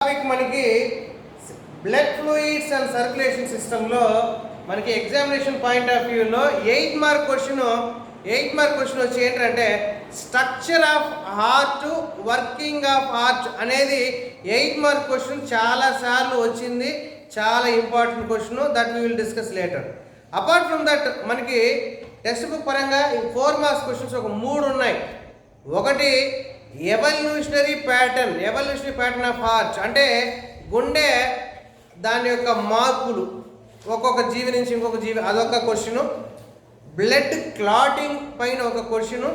Topic మనకి blood fluids and circulation సిస్టంలో మనకి ఎగ్జామినేషన్ పాయింట్ ఆఫ్ వ్యూలో 8 మార్క్ క్వశ్చన్ వచ్చి ఏంటంటే structure of heart, working of heart అనేది 8 మార్క్ క్వశ్చన్ చాలాసార్లు వచ్చింది. చాలా important question that we will discuss later. Apart from that మనకి టెక్స్ట్ బుక్ పరంగా 4 మార్క్స్ క్వశ్చన్స్ ఒక 3 ఉన్నాయి. ఒకటి ఎవల్యూషనరీ ప్యాటర్న్ ఆఫ్ హార్ట్ అంటే గుండె దాని యొక్క మార్పులు ఒక్కొక్క జీవి నుంచి ఇంకొక జీవి, అదొక క్వశ్చను. బ్లడ్ క్లాటింగ్ పైన ఒక క్వశ్చను.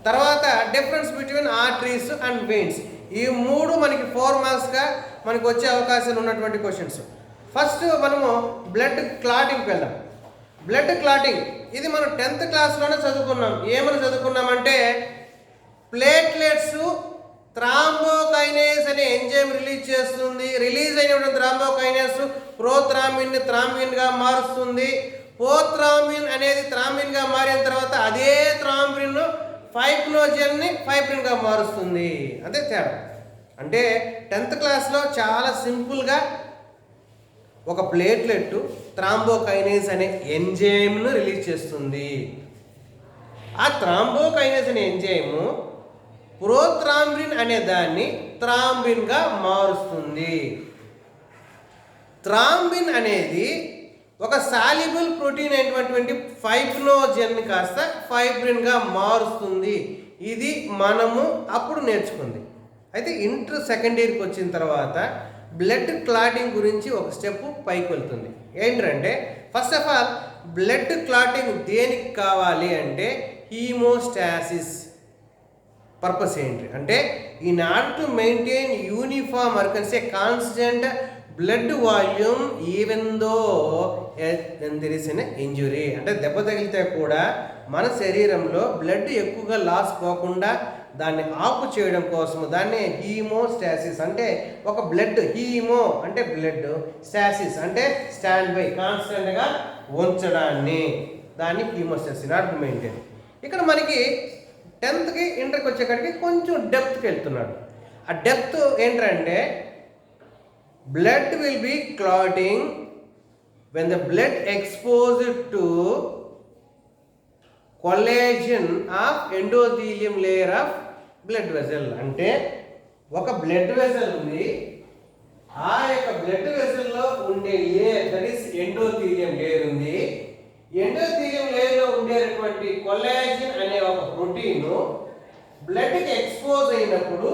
తర్వాత difference between arteries and veins. ఈ 3 మనకి 4 మార్క్స్గా మనకు వచ్చే అవకాశాలు ఉన్నటువంటి క్వశ్చన్స్. ఫస్ట్ మనము బ్లడ్ క్లాటింగ్కి వెళ్దాం. బ్లడ్ క్లాటింగ్ ఇది మనం 10th క్లాస్లోనే చదువుకున్నాం. ఏమని చదువుకున్నామంటే ప్లేట్లెట్స్ థ్రాంబోకైనేస్ అనే ఎంజైమ్ రిలీజ్ అయినటువంటి థ్రాంబోకైనేస్ ప్రోథ్రాంబిన్ థ్రాంబిన్గా మారుస్తుంది. పోథ్రాంబిన్ అనేది థ్రాంబిన్గా మారిన తర్వాత అదే థ్రాంబిన్ ఫైబ్రినోజన్ని ఫైబ్రిన్గా మారుస్తుంది. అంతే తేడా. అంటే 10th క్లాస్లో చాలా సింపుల్గా ఒక ప్లేట్లెట్ థ్రాంబోకైనేస్ అనే ఎంజైమ్ను రిలీజ్ చేస్తుంది. ఆ థ్రాంబోకైనేస్ అనే ఎంజైమ్ ప్రోథ్రాంబిన్ అనే దాన్ని థ్రాంబిన్గా మారుస్తుంది. థ్రాంబిన్ అనేది ఒక సాల్యుబుల్ ప్రోటీన్ అయినటువంటి ఫైబ్రినోజన్ని కాస్త ఫైబ్రిన్గా మారుస్తుంది. ఇది మనము అప్పుడు నేర్చుకుంది. అయితే ఇంటర్ సెకండ్ ఇయర్కి వచ్చిన తర్వాత బ్లడ్ క్లాటింగ్ గురించి ఒక స్టెప్ పైకి వెళ్తుంది. ఏంటంటే first of all blood clotting దేనికి కావాలి అంటే హీమోస్టాసిస్ పర్పస్ ఏంటి అంటే in order to maintain uniform or can say constant blood volume even though there is an injury. అంటే దెబ్బ తగిలితే కూడా మన శరీరంలో బ్లడ్ ఎక్కువగా లాస్ పోకుండా దాన్ని ఆపు చేయడం కోసము దాన్ని హీమోస్టాసిస్ అంటే ఒక బ్లడ్ హీమో అంటే బ్లడ్, స్టాసిస్ అంటే స్టాండ్ బై కాన్స్టెంట్గా ఉంచడాన్ని, దాన్ని హీమోస్టాసిస్ నాట్ మెయింటైన్. ఇక్కడ మనకి 10th ఇంటర్కి వచ్చేకాడికి కొంచెం డెప్త్కి వెళ్తున్నాడు. ఆ డెప్త్ ఏంటంటే blood will be clotting when the blood exposed to collagen of endothelium layer of blood vessel. అంటే ఒక బ్లడ్ వెసల్ ఉంది, ఆ యొక్క బ్లడ్ వెసల్లో ఉండే layer that is endothelium layer ఉంది. ఎండోథీలియం లేయర్లో ఉండేటువంటి కొలాజిన్ అనే ఒక ప్రోటీన్ బ్లడ్కి ఎక్స్పోజ్ అయినప్పుడు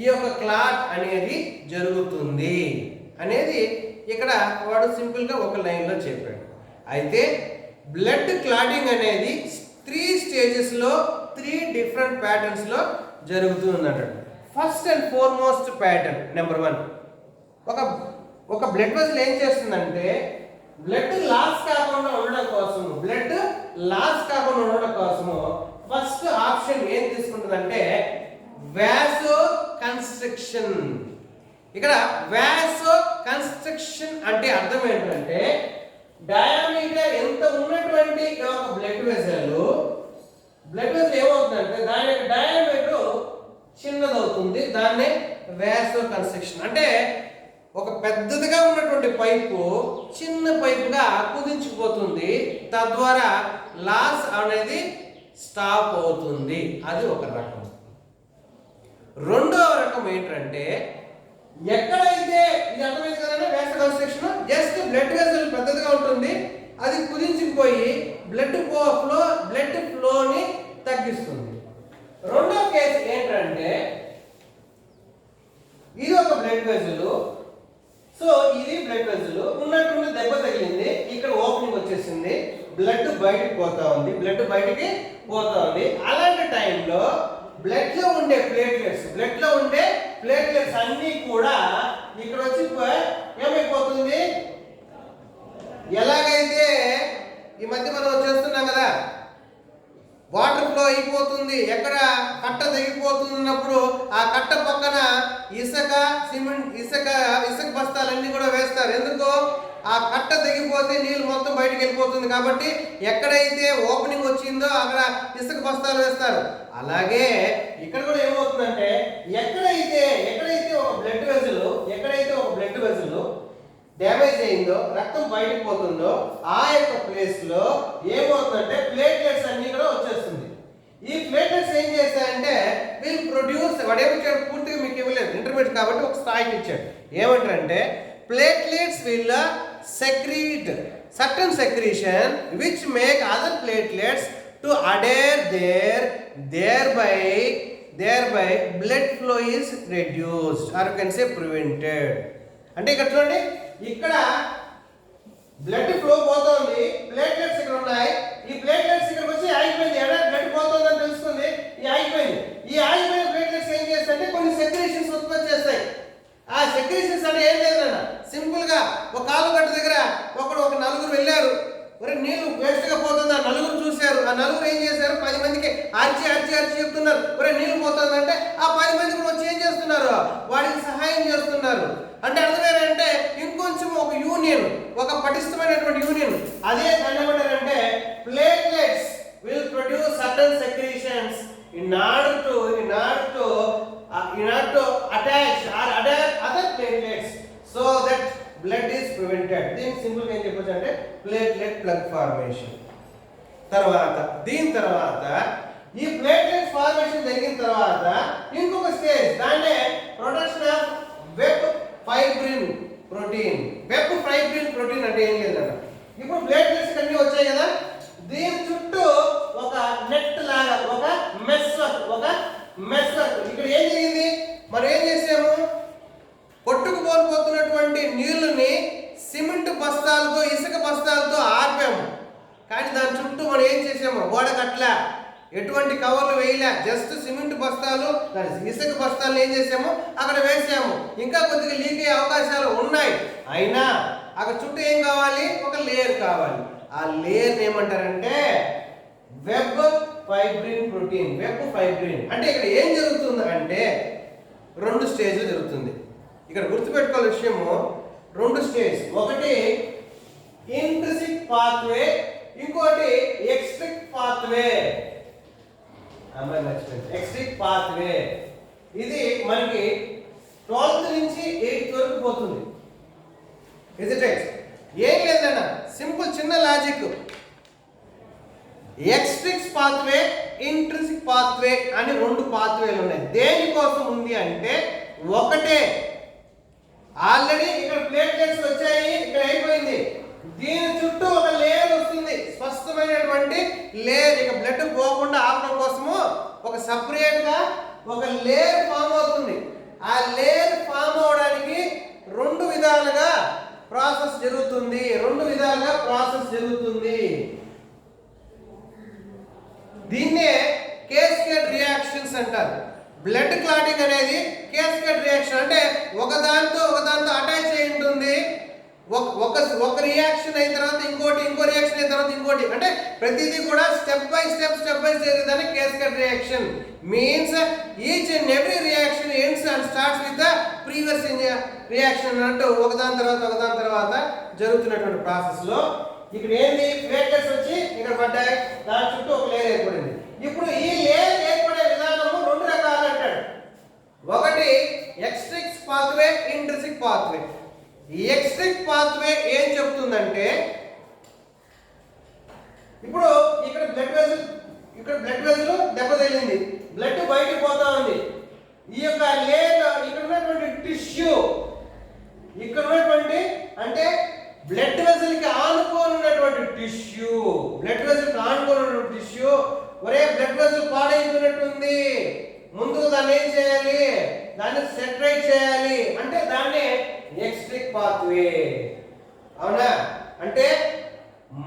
ఈ యొక్క క్లాట్ అనేది జరుగుతుంది అనేది ఇక్కడ వాడు సింపుల్గా ఒక లైన్లో చెప్పాడు. అయితే బ్లడ్ క్లాటింగ్ అనేది 3 స్టేజెస్లో 3 డిఫరెంట్ ప్యాటర్న్స్లో జరుగుతుందన్నాడు. First and foremost pattern number 1, ఒక బ్లడ్ వెసల్ ఏం చేస్తుందంటే బ్లడ్ లాస్ కాకుండా ఉండడం కోసము ఫస్ట్ ఆప్షన్ ఏం తీసుకుంటుందంటే వాసో కన్స్ట్రిక్షన్. ఇక్కడ వాసో కన్స్ట్రిక్షన్ అంటే అర్థం ఏంటంటే డయామీటర్ ఎంత ఉన్నటువంటి ఒక బ్లడ్ వెసల్ ఏమవుతుందంటే దాని యొక్క డయామీటర్ చిన్నదవుతుంది. దాన్నే వాసో కన్స్ట్రిక్షన్ అంటే ఒక పెద్దదిగా ఉన్నటువంటి పైపు చిన్న పైపుగా కుదించిపోతుంది, తద్వారా లాస్ అనేది స్టాప్ అవుతుంది. అది ఒక రకం. రెండవ రకం ఏంటంటే ఎక్కడైతే ఇది అర్థమైంది కదంటే వాసో కన్స్ట్రిక్షన్ జస్ట్ బ్లడ్ వెసల్ పెద్దదిగా ఉంటుంది, అది కుదించిపోయి బ్లడ్ ఫ్లోని తగ్గిస్తుంది. రెండవ కేసు ఏంటంటే ఇది ఒక బ్లడ్ వెసల్. సో ఇది బ్లడ్ వెసల్ ఉన్నటువంటి దెబ్బ తగిలింది, ఇక్కడ ఓపెనింగ్ వచ్చేసింది, బ్లడ్ బయటికి పోతా ఉంది. అలాంటి టైంలో బ్లడ్ లో ఉండే ప్లేట్లెట్స్ అన్నీ కూడా ఇక్కడ వచ్చి ఏమైపోతుంది, ఎలాగైతే ఈ మధ్య మనం చేస్తున్నాం కదా వాటర్ ఫ్లో అయిపోతుంది, ఎక్కడ కట్ట తెగిపోతున్నప్పుడు ఆ కట్ట పక్కన ఇసుక బస్తాలన్నీ కూడా వేస్తారు. ఎందుకో ఆ కట్ట తెగిపోతే నీళ్ళు మొత్తం బయటకు వెళ్ళిపోతుంది. కాబట్టి ఎక్కడైతే ఓపెనింగ్ వచ్చిందో అక్కడ ఇసుక బస్తాలు వేస్తారు. అలాగే ఇక్కడ కూడా ఏమవుతుందంటే ఎక్కడైతే ఒక బ్లడ్ వెజల్ డ్యామేజ్ అయిందో, రక్తం బయటకు పోతుందో ఆ యొక్క ప్లేస్ లో ఏమవుతుందంటే ప్లేట్లెట్స్ అన్ని కూడా వచ్చేస్తుంది. ఈ ప్లేట్లెట్స్ ఏం చేస్తాయంటే వీల్ ప్రొడ్యూస్ వాడేమిచ్చాడు, పూర్తిగా మీకు ఇవ్వలేదు, ఇంటర్మీడియట్ కాబట్టి ఒక స్థాయికి ఇచ్చాడు. ఏమంటారంటే platelets will secrete certain secretion which make other platelets to adhere thereby blood flow is reduced or you can say prevented. అంటే ఇక్కడ చూడండి, ఇక్కడ బ్లడ్ ఫ్లో పోతుంది, ప్లేట్లెట్స్ ఇక్కడ ఉన్నాయి, ఈ ప్లేట్లెట్స్ ఇక్కడికి వచ్చి ఆగిపోయింది, బ్లడ్ పోతుందని తెలుస్తుంది, ఈ ఆగిపోయిన ప్లేట్లెట్స్ ఏం చేస్తాయంటే కొన్ని సెక్రేషన్స్ ఉత్పత్తి చేస్తాయి. ఆ సెక్రేషన్స్ అంటే ఏం లేదన్న, సింపుల్ గా ఒక కాలుగట్టు దగ్గర ఒక నలుగురు వెళ్ళారు, మరి నీళ్లు వేస్ట్ గా పోతుంది, ఆ నలుగురు చూశారు, ఆ నలుగురు ఏం చేశారు, 10 మందికి అరిచి చెప్తున్నారు, ఒరే నీళ్లు పోతుందంటే ఆ 10 మంది కూడా వచ్చి ఏం చేస్తున్నారు, వాడికి సహాయం చేస్తున్నారు. అంటే అర్థం ఏంటంటే ఇంకొంచెం ఒక యూనియన్, ఒక పటిష్టమైనటువంటి యూనియన్. అదే దాన్ని ఏమంటారంటే platelets will produce certain secretions in order to attach or adhere other platelets so that blood is prevented. దీని సింపుల్ గా ఏం చెప్పొచ్చు అంటే ప్లేట్లెట్ ప్లగ్ ఫార్మేషన్. దీని తర్వాత ఈ ప్లేట్లెట్ ఫార్మేషన్ జరిగిన తర్వాత ఇంకొక స్టేజ్, దాన్నే production of web fibrin protein. Web fibrin protein అంటే ఏం లేదన్న, ఇప్పుడు ప్లేట్లెట్స్ అన్ని వచ్చాయి కదా, దీని చుట్టూ ఒక నెట్ లాగా ఒక మెస్ వర్క్ ఇక్కడ ఏం జరిగింది, మనం ఏం చేసాము, కొట్టుకుపోతున్నటువంటి నీళ్ళని సిమెంట్ బస్తాలతో ఇసుక బస్తాలతో ఆర్పాము. కానీ దాని చుట్టూ మనం ఏం చేసాము, గోడ కట్లా, ఎటువంటి కవర్లు వేయలే, జస్ట్ సిమెంట్ బస్తాలు ఇసుక బస్తాలు ఏం చేసాము అక్కడ వేసాము. ఇంకా కొద్దిగా లీక్ అయ్యే అవకాశాలు ఉన్నాయి, అయినా అక్కడ చుట్టూ ఏం కావాలి, ఒక లేయర్ కావాలి. ఆ లేయర్ ఏమంటారంటే web fibrin protein. Web fibrin అంటే ఇక్కడ ఏం జరుగుతుంది అంటే 2 స్టేజ్లు జరుగుతుంది. ఇక్కడ గుర్తుపెట్టుకోవాల్సిన విషయము 2 స్టేజ్, ఒకటి ఇంట్రిన్సిక్ పాత్వే, ఇంకోటి ఎక్స్ట్రిక్ పాత్వే. ఎక్స్ట్రిక్ పాత్వే ఇది మనకి 12th నుంచి 8th వరకు పోతుంది. ఏం లేదన్న, సింపుల్ చిన్న లాజిక్. ఎక్స్ట్రిక్ పాత్వే, ఇంట్రిన్సిక్ పాత్వే అని 2 పాత్వేలు ఉన్నాయి. దేనికోసం ఉంది అంటే ఒకటే, ఆల్రెడీ ఇక్కడ ప్లేట్లెట్స్ వచ్చాయి, ఇక్కడ అయిపోయింది, దీని చుట్టూ ఒక లేయర్ వస్తుంది, స్పష్టమైనటువంటి లేయర్. ఇక బ్లడ్ పోకుండా ఆపడం కోసము ఒక సపరేట్ గా ఒక లేయర్ ఫామ్ అవుతుంది. ఆ లేయర్ ఫామ్ అవడానికి 2 విధాలుగా ప్రాసెస్ జరుగుతుంది. దీన్నే కేస్కేడ్ రియాక్షన్స్ అంటారు. బ్లడ్ క్లాటింగ్ అనేది కేస్కేడ్ రియాక్షన్, అంటే ఒకదాంతో అటాచ్ అయి ఉంటుంది. ఒక రియాక్షన్ అయిన తర్వాత ఇంకో రియాక్షన్ అయిన తర్వాత ఇంకోటి, అంటే ప్రతిదీ కూడా స్టెప్ బై స్టెప్ జరిగేదాన్ని cascade reaction. Means each and every reaction ends and starts with the previous reaction అంటూ ఒకదాని తర్వాత జరుగుతున్నటువంటి ప్రాసెస్ లో ఇక్కడ ఏంది, ప్లేట్లెట్స్ వచ్చి ఇక్కడ పడ్డాయి, దాని చుట్టూ ఒక లేయర్ ఏర్పడింది. ఇప్పుడు ఈ లేయర్ ఏర్పడే విధానము 2 రకాలు అంటాడు. ఒకటి ఎక్స్ట్రిక్ పాత్వే, ఇంట్రిన్సిక్ పాత్వే. ఈ ఎక్స్ట్రిక్ పాత్వే ఏం చెప్తుందంటే, ఇప్పుడు ఇక్కడ బ్లడ్ వెజల్ దెబ్బ తగిలింది, బ్లడ్ బయటకు పోతా ఉంది. ఈ యొక్క లేయర్ ఇక్కడ ఉన్నటువంటి టిష్యూ, ఇక్కడ ఉన్నటువంటి అంటే బ్లడ్ వెజల్ కి ఆనుకొని ఉన్నటువంటి టిష్యూ, ఒరే బ్లడ్ వెజల్ పాడైపోయినట్టుంది, ముందుకు దాన్ని ఏం చేయాలి, దాన్ని సెటరేట్ చేయాలి అంటే దాన్ని ఎక్స్ట్రిక్ పాత్వే. అవునా, అంటే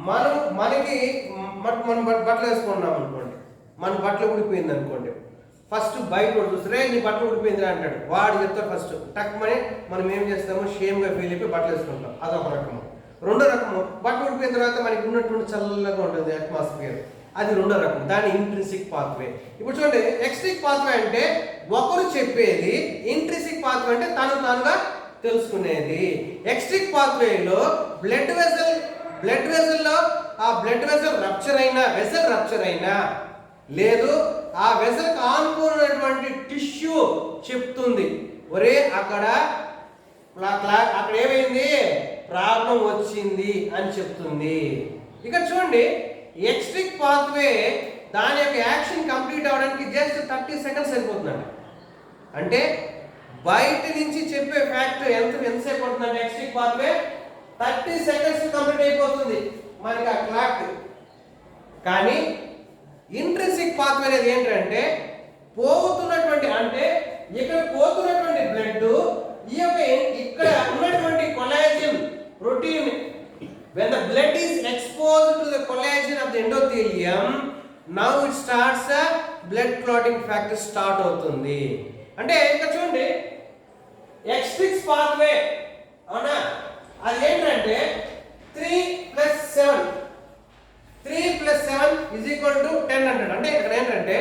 మనకి మనం బట్టలు వేసుకున్నాం అనుకోండి, మన బట్టలు ఊడిపోయింది అనుకోండి, ఫస్ట్ బయట చూస్తే నీ బట్టలు ఊడిపోయింది అంటాడు, వాడు చెప్తాడు ఫస్ట్ టక్మని మనం ఏం చేస్తాము, షేమ్గా ఫీల్ అయిపోయి బట్టలు వేసుకుంటాం, అదొక రకము. 2వ రకము, బట్టలు ఊడిపోయిన తర్వాత మనకి ఉన్నటువంటి చల్లగా ఉంటుంది అట్మాస్ఫియర్, అది 2వ రకం, దాని ఇంట్రిన్సిక్ పాత్వే. ఇప్పుడు చూడండి, ఎక్స్ట్రిక్ పాత్వే అంటే ఒకరు చెప్పేది, ఇంట్రిన్సిక్ పాత్వే అంటే తానుగా తెలుసుకునేది. ఎక్స్ట్రిక్ పాత్వేలో బ్లడ్ వెజల్లో ఆ బ్లడ్ వెజల్ రప్చర్ అయినా లేదు ఆ వెజల్ ఆనుకున్నటువంటి టిష్యూ చెప్తుంది, ఒరే అక్కడ ఏమైంది, ప్రాబ్లం వచ్చింది అని చెప్తుంది. ఇక్కడ చూడండి, ఎక్స్ట్రిక్ పాత్వే దాని యొక్క యాక్షన్ కంప్లీట్ అవ్వడానికి జస్ట్ 30 సెకండ్స్ సరిపోతుందండి. అంటే బయట నుంచి చెప్పే ఫ్యాక్ట్ ఎంతసేపు పడుతుందంటే ఎక్స్ట్రిక్ పాత్వే 30 సెకండ్స్ కంప్లీట్ అయిపోతుంది మనకి ఆ క్లాక్. కానీ ఇంట్రిన్సిక్ పాత్వే అనేది ఏంటంటే ఇక్కడ పోతున్నటువంటి బ్లడ్ ఈ యొక్క ఇక్కడ ఉన్నటువంటి collagen protein, when the blood is exposed to the collagen of the endothelium, now it starts a blood clotting factor start అవుతుంది. అంటే ఇక్కడ చూడండి, ఎక్స్ట్రిక్స్ పాత్వే అవునా, అది ఏంటంటే 3 + 7 = 10 అంటాడు. అంటే ఇక్కడ ఏంటంటే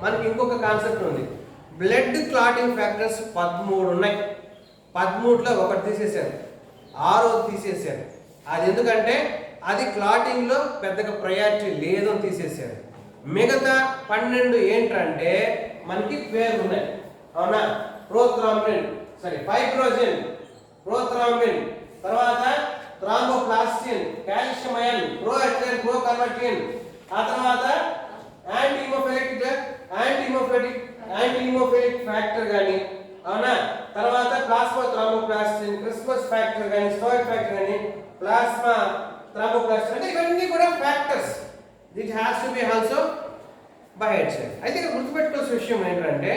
మనకి ఇంకొక కాన్సెప్ట్ ఉంది. బ్లడ్ క్లాటింగ్ ఫ్యాక్టర్స్ 13 ఉన్నాయి. 13లో ఒకటి తీసేశారు, 6వ తీసేశారు. అది ఎందుకంటే అది క్లాటింగ్లో పెద్దగా ప్రయారిటీ లేదు అని తీసేశారు. మిగతా 12 ఏంటంటే మనకి పేర్లు ఉన్నాయి అవునా, ఫైబ్రోజిన్, ప్రోథ్రాంబిన్, తర్వాత థ్రాంబోప్లాస్టిన్, కాల్షియం అయాన్, ప్రోఎథిలిన్, ప్రోకన్వర్టిన్, ఆ తర్వాత యాంటీ ఫ్యాక్టర్ కానీ అవునా, తర్వాత ప్లాస్మా థ్రాంబోప్లాస్టిన్, క్రిస్మస్ ఫ్యాక్టర్ కానీ, స్టోయిక్ ఫ్యాక్టర్ కానీ, ప్లాస్మా థ్రాంబోప్లాస్టిన్, అంటే ఇవన్నీ కూడా factors. That has to be also by head side. అయితే ఇక్కడ గుర్తుపెట్టుకోవాల్సిన విషయం ఏంటంటే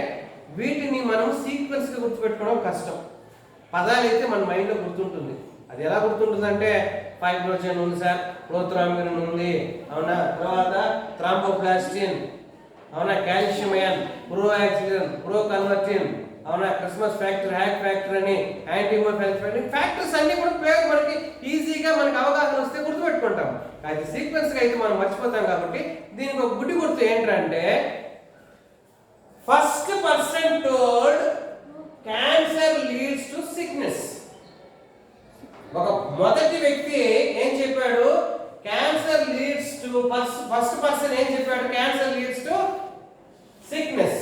వీటిని మనం సీక్వెన్స్గా గుర్తుపెట్టుకోవడం కష్టం. పదాలు అయితే మన మైండ్లో గుర్తుంటుంది. అది ఎలా గుర్తుంటుందంటే ఫైబ్రోజిన్ ఉంది సార్, ప్రోథ్రాంబిన్ ఉంది అవునా, తర్వాత థ్రాంబోప్లాస్టిన్ అవునా, కాల్షియం అయాన్, ప్రోయాక్సిలిన్, ప్రోకన్వర్టిన్ అవునా, క్రిస్మస్ ఫ్యాక్టర్, హ్యాక్ ఫ్యాక్టర్ అని, యాంటీమోఫ్యాక్టర్ ఫ్యాక్టర్స్ అన్ని కూడా పేరు మనకి ఈజీగా మనకి అవగాహన వస్తే గుర్తుపెట్టుకుంటాం. అది సీక్వెన్స్గా అయితే మనం మర్చిపోతాం. కాబట్టి దీనికి ఒక గుడ్డి గుర్తు ఏంటంటే first person told cancer leads to sickness. ఒక మొదటి వ్యక్తి ఏం చెప్పాడు, cancer leads to first person ఏం చెప్పాడు, క్యాన్సర్ లీడ్స్ టు సిక్నెస్.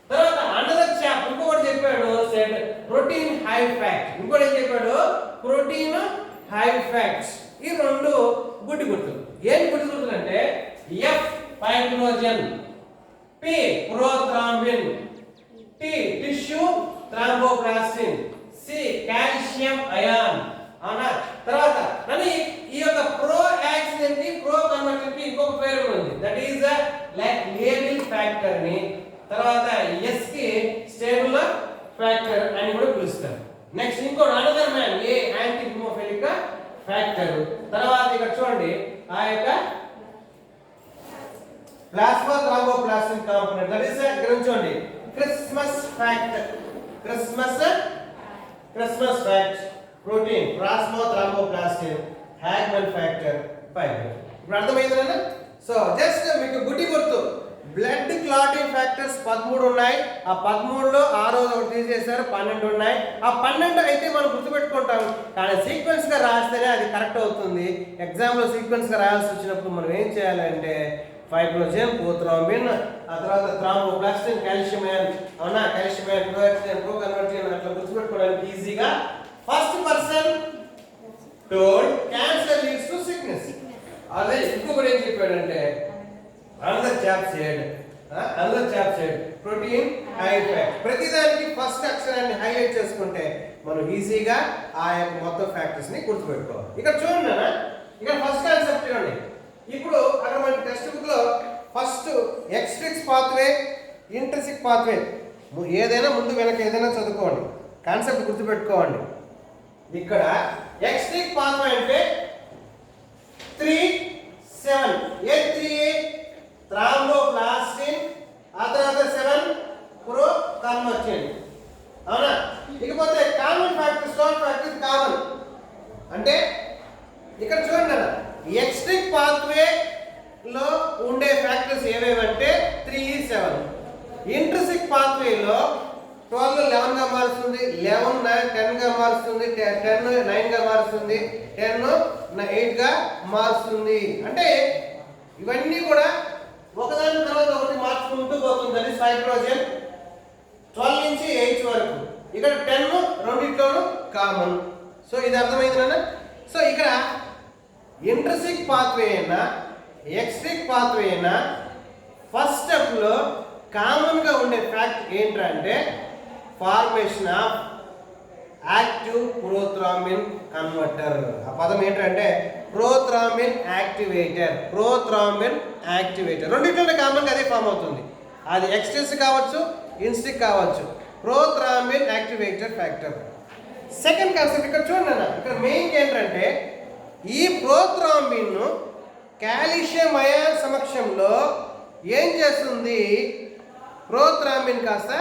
తర్వాత అనదర్ చాప్ ఇంకొకటి చెప్పాడు, సెడ్ ప్రోటీన్ హై ఫ్యాక్ట్. ఇంకోటి ఏం చెప్పాడు, ప్రోటీన్ హై ఫ్యాక్ట్స్. ఈ రెండు గుడ్డి గుర్తులు. ఏం గుడ్డి గుర్తులు అంటే F fibrinogen, P prothrombin, T tissue thromboplastin, C calcium ion అవునా. తర్వాత ఈ యొక్క ప్రోయాక్సిలిన్ కి, ప్రోకన్వర్టిన్ కి ఇంకొక పేరు ఉంది, that is like label factor ని. తర్వాత ఎస్ కి స్టేబుల్ ఫ్యాక్టర్ అని కూడా పిలుస్తారు. నెక్స్ట్ ఇంకోటి another name, A anti haemophilic factor. తర్వాత ఇక్కడ చూడండి, ఆ యొక్క plasma thromboplastin component, that is ఇక్కడ చూడండి Christmas factor, Christmas fact, protein plasma thromboplastin, Hageman factor, fibre. ఇప్పుడు అర్థమైందా? సో జస్ట్ మీకు గుడ్డి గుర్తు, బ్లడ్ క్లాటింగ్ ఫ్యాక్టర్స్ 13 ఉన్నాయి. ఆ 13లో 6వ ఒకటి తీసేశారు, 12 ఉన్నాయి. ఆ 12 అయితే మనం గుర్తుపెట్టుకుంటాం. కానీ సీక్వెన్స్ గా రాస్తేనే అది కరెక్ట్ అవుతుంది. ఎగ్జామ్ లో సీక్వెన్స్ గా రాయాల్సి వచ్చినప్పుడు మనం ఏం చేయాలంటే ఫైబ్రోజిన్, ప్రోథ్రాంబిన్, ఆ తర్వాత థ్రాంబోప్లాస్టిన్, కాల్షియం అయాన్ అవునా, కాల్షియం అయాన్, ప్రోయాక్సిలిన్, ప్రోకన్వర్టిన్ అట్లా గుర్తుపెట్టుకోవడానికి ఈజీగా. First person told cancer leads to sickness. అదే ఇంకొకటి ఏం చెప్పాడంటే another chap said protein high fat. ప్రతిదానికి ఫస్ట్ అక్షరాన్ని హైలైట్ చేసుకుంటే మనం ఈజీగా ఆ యొక్క మొత్తం ఫ్యాక్టర్స్ ని గుర్తుపెట్టుకోవాలి. ఇక్కడ చూడండి అన్న, ఇక్కడ ఫస్ట్ కాన్సెప్ట్ చూడండి. ఇప్పుడు అక్కడ మన టెక్స్ట్ బుక్ లో ఫస్ట్ ఎక్స్ట్రిక్స్ పాత్వే, ఇంట్రిన్సిక్ పాత్వే, ఏదైనా ముందు వెనక ఏదైనా చదువుకోండి, కాన్సెప్ట్ గుర్తుపెట్టుకోండి. ఇక్కడ ఎక్స్ట్రిక్ పాత్వే అంటే 3-7 ఏ3 థ్రాంబోప్లాస్టిన్, ఆ తర్వాత 7 ప్రోకన్వర్టిన్ అవునా. ఇకపోతే common factor, stone factor common అంటే ఇక్కడ చూడండి అన్న, ఎక్స్ట్రిక్ పాత్వే లో ఉండే ఫ్యాక్టర్స్ ఏవేవంటే 3-7, ఇంట్రిన్సిక్ పాత్వేలో 12 11 గా మారుస్తుంది, 11 10 గా మారుస్తుంది, 10 9 గా మారుస్తుంది, 10 8 గా మారుస్తుంది. అంటే ఇవన్నీ కూడా ఒకదాని తర్వాత ఒకటి మార్చుకుంటూ పోతుంది. అది హైడ్రోజన్ 12 నుంచి 8 వరకు. ఇక్కడ 10 రెండిట్లోనూ కామన్. సో ఇది అర్థమైంది నాన్న. సో ఇక్కడ ఇంట్రిన్సిక్ పాత్వే అయినా ఎక్స్ట్రిక్ పాత్వే అయినా ఫస్ట్ స్టెప్ లో కామన్ గా ఉండే ఫ్యాక్ట్ ఏంటంటే formation of active prothrombin converter. ఆ పదం ఏంటంటే ప్రోథ్రాంబిన్ యాక్టివేటర్. ప్రోథ్రాంబిన్ యాక్టివేటర్ రెండింటిలో కామన్ గా అదే ఫామ్ అవుతుంది. అది ఎక్స్ట్రిన్సిక్ కావచ్చు, ఇంట్రిన్సిక్ కావచ్చు. Prothrombin activator factor. Second concept ఇక్కడ చూడండి అన్న. ఇక్కడ మెయిన్ ఏంటంటే ఈ ప్రోథ్రాంబిన్ కాల్షియం అయాన్ సమక్షంలో ఏం చేస్తుంది? ప్రోథ్రాంబిన్ కాస్త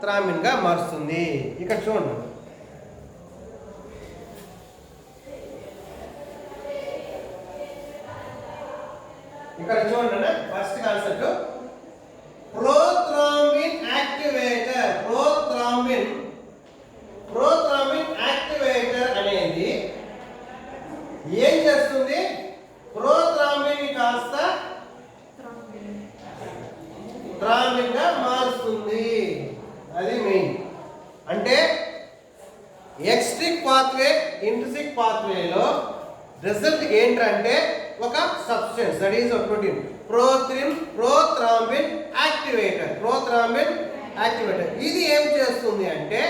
థ్రాంబిన్ గా మారుస్తుంది. ఇక్కడ చూడండి. ఇక్కడ చూడండి first concept prothrombin activator. Prothrombin activator అనేది ఏం చేస్తుంది? ప్రోథ్రాంబిన్ కాస్త థ్రాంబిన్ గా మారుస్తుంది. అది మెయిన్. అంటే ఎక్స్ట్రిక్ పాత్వే, ఇంట్రిన్సిక్ పాత్వేలో రిజల్ట్ ఏంటంటే ఒక substance, that is protein, prothrombin activator. Prothrombin activator ఇది ఏం చేస్తుంది అంటే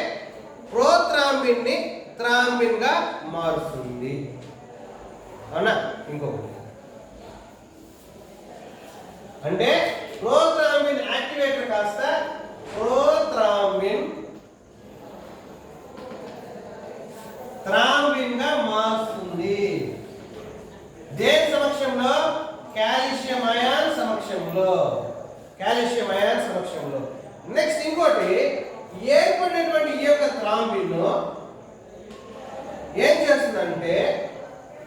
ప్రోథ్రాంబిన్ ని థ్రాంబిన్ గా మారుస్తుంది. అవునా? ఇంకొకటి అంటే ప్రోథ్రాంబిన్ యాక్టివేటర్ కాస్త ప్రోథ్రాంబిన్ థ్రాంబిన్ గా మారుస్తుంది. దేని సమక్షంలో? కాల్షియం అయాన్ సమక్షంలో. కాల్షియం అయాన్ సమక్షంలో. నెక్స్ట్ ఇంకోటి ఏర్పడినటువంటి ఈ యొక్క థ్రాంబిన్ ఏం చేస్తుందంటే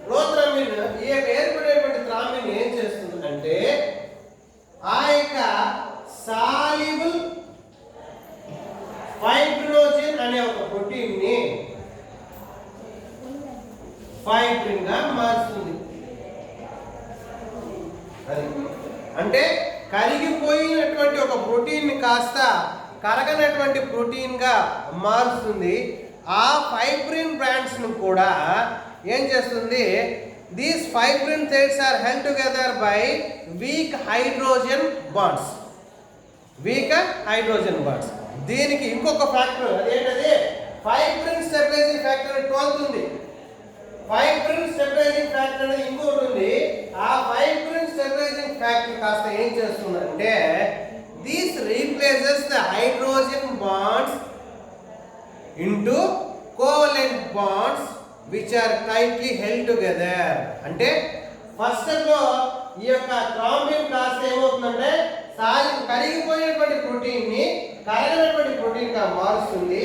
ప్రోథ్రాంబిన్ ఈ యొక్క ఏర్పడినటువంటి థ్రాంబిన్ ఏం చేస్తుందంటే ఆ యొక్క సాల్యుబుల్ ఫైబ్రినోజెన్ అనే ఒక ప్రోటీన్ ని ఫైబ్రిన్ గా మారుస్తుంది. అంటే కరిగిపోయినటువంటి ఒక ప్రోటీన్ ని కాస్త కరగనటువంటి ప్రోటీన్ గా మారుస్తుంది. ఆ ఫైబ్రిన్ బ్రాండ్స్ ను కూడా ఏం చేస్తుంది? These fibrin threads are held together by weak hydrogen bonds. Weak hydrogen bonds. దీనికి ఇంకొక ఫ్యాక్టర్ అదేంటది? ఫైబ్రిన్ స్టెబిలైజింగ్ ఫ్యాక్టర్ 12 ఉంది. ఫైబ్రిన్ స్టెబిలైజింగ్ ఫ్యాక్టర్ అనేది ఇంకోటి ఉంది. ఆ ఫైబ్రిన్ స్టెబిలైజింగ్ ఫ్యాక్టర్ కాస్త ఏం చేస్తుందంటే this replaces the hydrogen bonds into covalent bonds which are tightly held together. అంటే ఫస్ట్ లో ఈ యొక్క థ్రాంబిన్ కాస్త ఏమవుతుందంటే కరిగిపోయినటువంటి ప్రోటీన్ ని కరగనటువంటి ప్రోటీన్ గా మారుస్తుంది.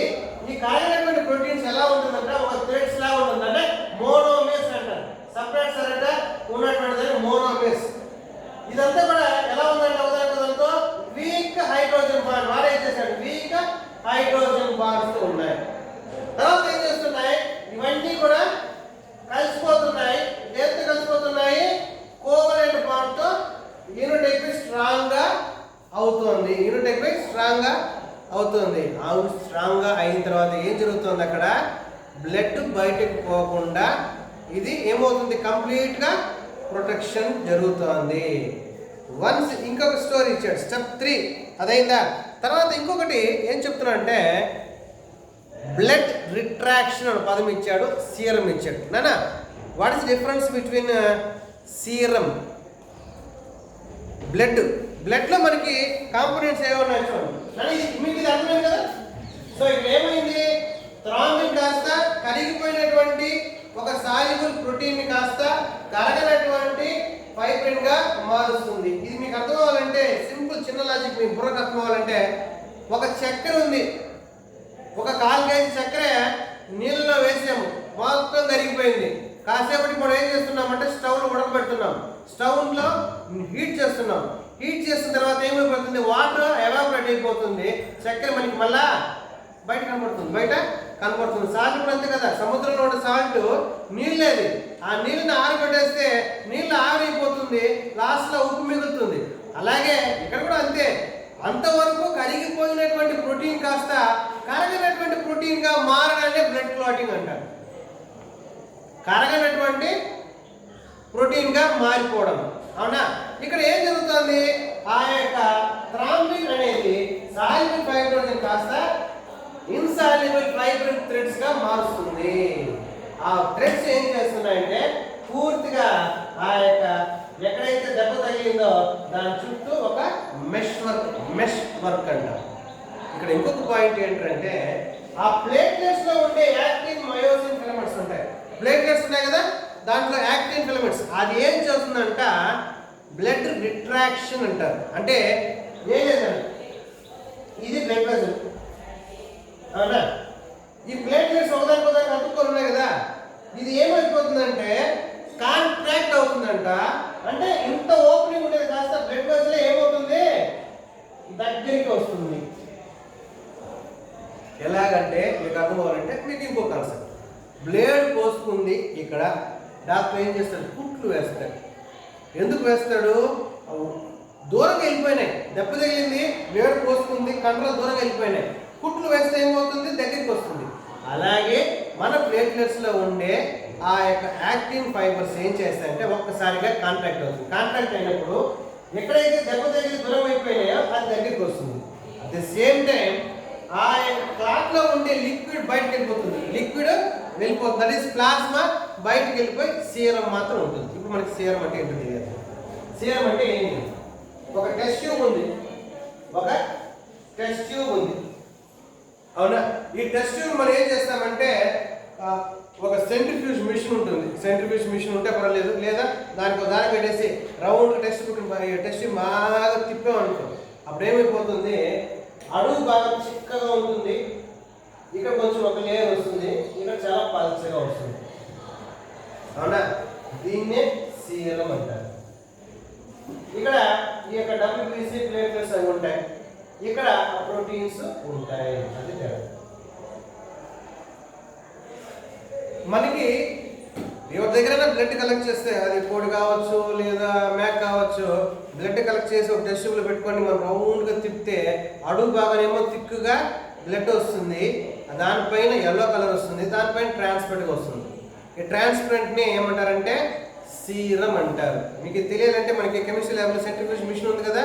ఈ కరగనటువంటి ప్రోటీన్స్ ఎలా ఉంటుందంటే ఒక థ్రెడ్స్ లా ఉంటుందంటే మోనోమర్స్ అంటారు. సపరేట్ సపరేట్ ఉన్నటువంటిది మోనోమర్స్. ఇదంతా కూడా ఎలా ఉందంటే ఉదాహరణతో వీక్ హైడ్రోజన్ బాండ్ వాడు ఏం చేశాడు? వీక్ హైడ్రోజన్ బాండ్స్ తో ఉన్నాయి. తర్వాత ఏం చేస్తున్నాయి? ఇవన్నీ కూడా కలిసిపోతున్నాయి. దేంతో కలిసిపోతున్నాయి? కోవలెంట్ బాండ్ తో యూనిట్ స్ట్రాంగ్ గా అవుతుంది. యూనిట్ స్ట్రాంగ్ గా అవుతుంది. స్ట్రాంగ్ గా అయిన తర్వాత ఏం జరుగుతుంది? అక్కడ బ్లడ్ బయటకు పోకుండా ఇది ఏమవుతుంది? కంప్లీట్ గా ప్రొటెక్షన్ జరుగుతుంది. వన్స్ ఇంకొక స్టోరీ ఇచ్చాడు స్టెప్ 3 అదైందా? తర్వాత ఇంకొకటి ఏం చెప్తున్నా అంటే బ్లడ్ రిట్రాక్షన్ అనే పదం ఇచ్చాడు, సీరం ఇచ్చాడు. నానా what is difference between serum blood? Blood లో మనకి కాంపోనెంట్స్ ఏమన్నాయి చూడండి. మీకు ఇది అర్థమైంది కదా? సో ఇక్కడ ఏమైంది? థ్రాంబిన్ కాస్త కరిగిపోయినటువంటి ఒక సాల్యుబుల్ ప్రోటీన్ ని కాస్త కరగనటువంటి ఫైబ్రిన్ గా మారుస్తుంది. ఇది మీకు అర్థం అవ్వాలంటే సింపుల్ చిన్న లాజిక్ మీకు బుర్రకు అర్థం అవ్వాలంటే ఒక చక్కెర ఉంది. ఒక 1/4 కేజీ చక్కెర నీళ్ళలో వేసాము, మొత్తం కరిగిపోయింది. కాసేపటికి మనం ఏం చేస్తున్నామంటే స్టవ్ లో ఉడకబెడుతున్నాం. స్టవ్ లో హీట్ చేస్తున్నాం. హీట్ చేసిన తర్వాత ఏమైపోతుంది? వాటర్ ఎవాపరేట్ అయిపోతుంది. చక్కెర మనకి మళ్ళా బయట కనబడుతుంది, బయట కనబడుతుంది. సాల్ట్ కూడా అంతే కదా, సముద్రంలో ఉన్న సాల్ట్ నీళ్ళేది, ఆ నీళ్ళని ఆరిపెట్టేస్తే నీళ్ళు ఆవిరైపోతుంది, లాస్ట్లో ఉప్పు మిగులుతుంది. అలాగే ఇక్కడ కూడా అంతే, అంతవరకు కరిగిపోయినటువంటి ప్రోటీన్ కాస్త కరగనటువంటి ప్రోటీన్గా మారడాన్ని బ్లడ్ క్లాటింగ్ అంటారు. కరగనటువంటి ప్రోటీన్గా మారిపోవడం, అవునా? ఇక్కడ ఏం జరుగుతుంది, ఆ యొక్క థ్రాంబిన్ అనేది సాల్యుబుల్ ఫైబ్రోజన్ కాస్త ఇన్సాల్యుబుల్ ఫైబ్రిన్ థ్రెడ్స్ గా మారుస్తుంది. ఆ థ్రెడ్స్ ఏం చేస్తున్నాయంటే పూర్తిగా ఆ యొక్క ఎక్కడైతే దెబ్బ తగిలిందో దాని చుట్టూ ఒక మెష్ వర్క్ అంటారు. ఇక్కడ ఇంకొక పాయింట్ ఏంటంటే ఆ ప్లేట్లెట్స్ లో ఉండే యాక్టిన్ మయోసిన్ ఫిలమెంట్స్ ఉంటాయి. ప్లేట్లెట్స్ ఉన్నాయి కదా, దాంట్లో యాక్టిన్ ఫిలమెంట్స్ అది ఏం చేస్తుందంట బ్లడ్ రిట్రాక్షన్ అంటారు. అంటే ఏం లేదండి, ఇది బ్లడ్ వెసల్, అవునా? ఈ ప్లేట్లెట్స్ ఒకదానికి అతుక్కొని ఉన్నాయి కదా, ఇది ఏమైపోతుందంటే కాంట్రాక్ట్ అవుతుందంట. అంటే ఇంత ఓపెనింగ్ ఉండేది కాస్త బ్లడ్ వెసల్ ఏమవుతుంది, దగ్గరికి వస్తుంది. ఎలాగంటే మీకు అర్థం అవ్వాలంటే మీకు ఇంకో కాన్సెప్ట్, బ్లేడ్ కోసుకుంది ఇక్కడ, డాక్టర్ ఏం చేస్తాడు, కుట్లు వేస్తాడు. ఎందుకు వేస్తాడు, దూరంగా వెళ్ళిపోయినాయి, దెబ్బ తగిలింది, బ్లేడ్ కోసుకుంది, కండలు దూరంగా వెళ్ళిపోయినాయి, కుట్లు వేస్తే ఏమవుతుంది, దగ్గరికి వస్తుంది. అలాగే మన ప్లేట్లెట్స్లో ఉండే ఆ యొక్క యాక్టిన్ ఫైబర్స్ ఏం చేస్తాయంటే ఒక్కసారిగా కాంట్రాక్ట్ అవుతుంది. కాంట్రాక్ట్ అయినప్పుడు ఎక్కడైతే దెబ్బ తగిలి దూరం అయిపోయినాయో అది దగ్గరికి వస్తుంది. అట్ ది సేమ్ టైం ఆ యొక్క క్లాత్లో ఉండే లిక్విడ్ బయటకు వెళ్ళిపోతుంది, లిక్విడ్ వెళ్ళిపోతుంది, దట్ ఈస్ ప్లాస్మా బయటకు వెళ్ళిపోయి సీరం మాత్రం ఉంటుంది. ఇప్పుడు మనకి సీరం అంటే ఏంటో తెలియదు. సీరం అంటే ఏంటి, ఒక టెస్ట్ ట్యూబ్ ఉంది, ఒక టెస్ట్ ట్యూబ్ ఉంది, అవునా? ఈ టెస్ట్ ట్యూబ్ మనం ఏం చేస్తామంటే ఒక సెంట్రిఫ్యూజ్ మిషన్ ఉంటుంది. సెంట్రిఫ్యూజ్ మిషన్ ఉంటే పర్వాలేదు, లేదా దానికి దారి పెట్టేసి రౌండ్ టెస్ట్ ట్యూబ్ బాగా తిప్పామనుకో, అప్పుడు ఏమైపోతుంది, అడుగు బాగా చిక్కగా ఉంటుంది, ఇక్కడ కొంచెం ఒక లేయర్ వస్తుంది, ఇక్కడ చాలా పల్చగా వస్తుంది, అవునా? దీన్నే సీరం అంటారు. ఇక్కడ ఈ యొక్క WBC ప్లేట్లెట్స్ అవి ఉంటాయి, ఇక్కడ ప్రోటీన్స్ ఉంటాయి. అది తేడా. మనకి ఎవరి దగ్గర బ్లడ్ కలెక్ట్ చేస్తే, అది కోడి కావచ్చు లేదా మేక కావచ్చు, బ్లడ్ కలెక్ట్ చేసి ఒక టెస్ట్ ట్యూబ్లో పెట్టుకొని మనం రౌండ్గా తిప్పితే అడుగు బాగానేమో థిక్గా బ్లడ్ వస్తుంది, దానిపైన ఎల్లో కలర్ వస్తుంది, దానిపైన ట్రాన్స్పరెంట్గా వస్తుంది. ఈ ట్రాన్స్పరెంట్ని ఏమంటారంటే సీరం అంటారు. మీకు తెలియాలంటే మనకి కెమిస్ట్రీ ల్యాబ్లో సెంట్రిఫ్యూజ్ మిషన్ ఉంది కదా,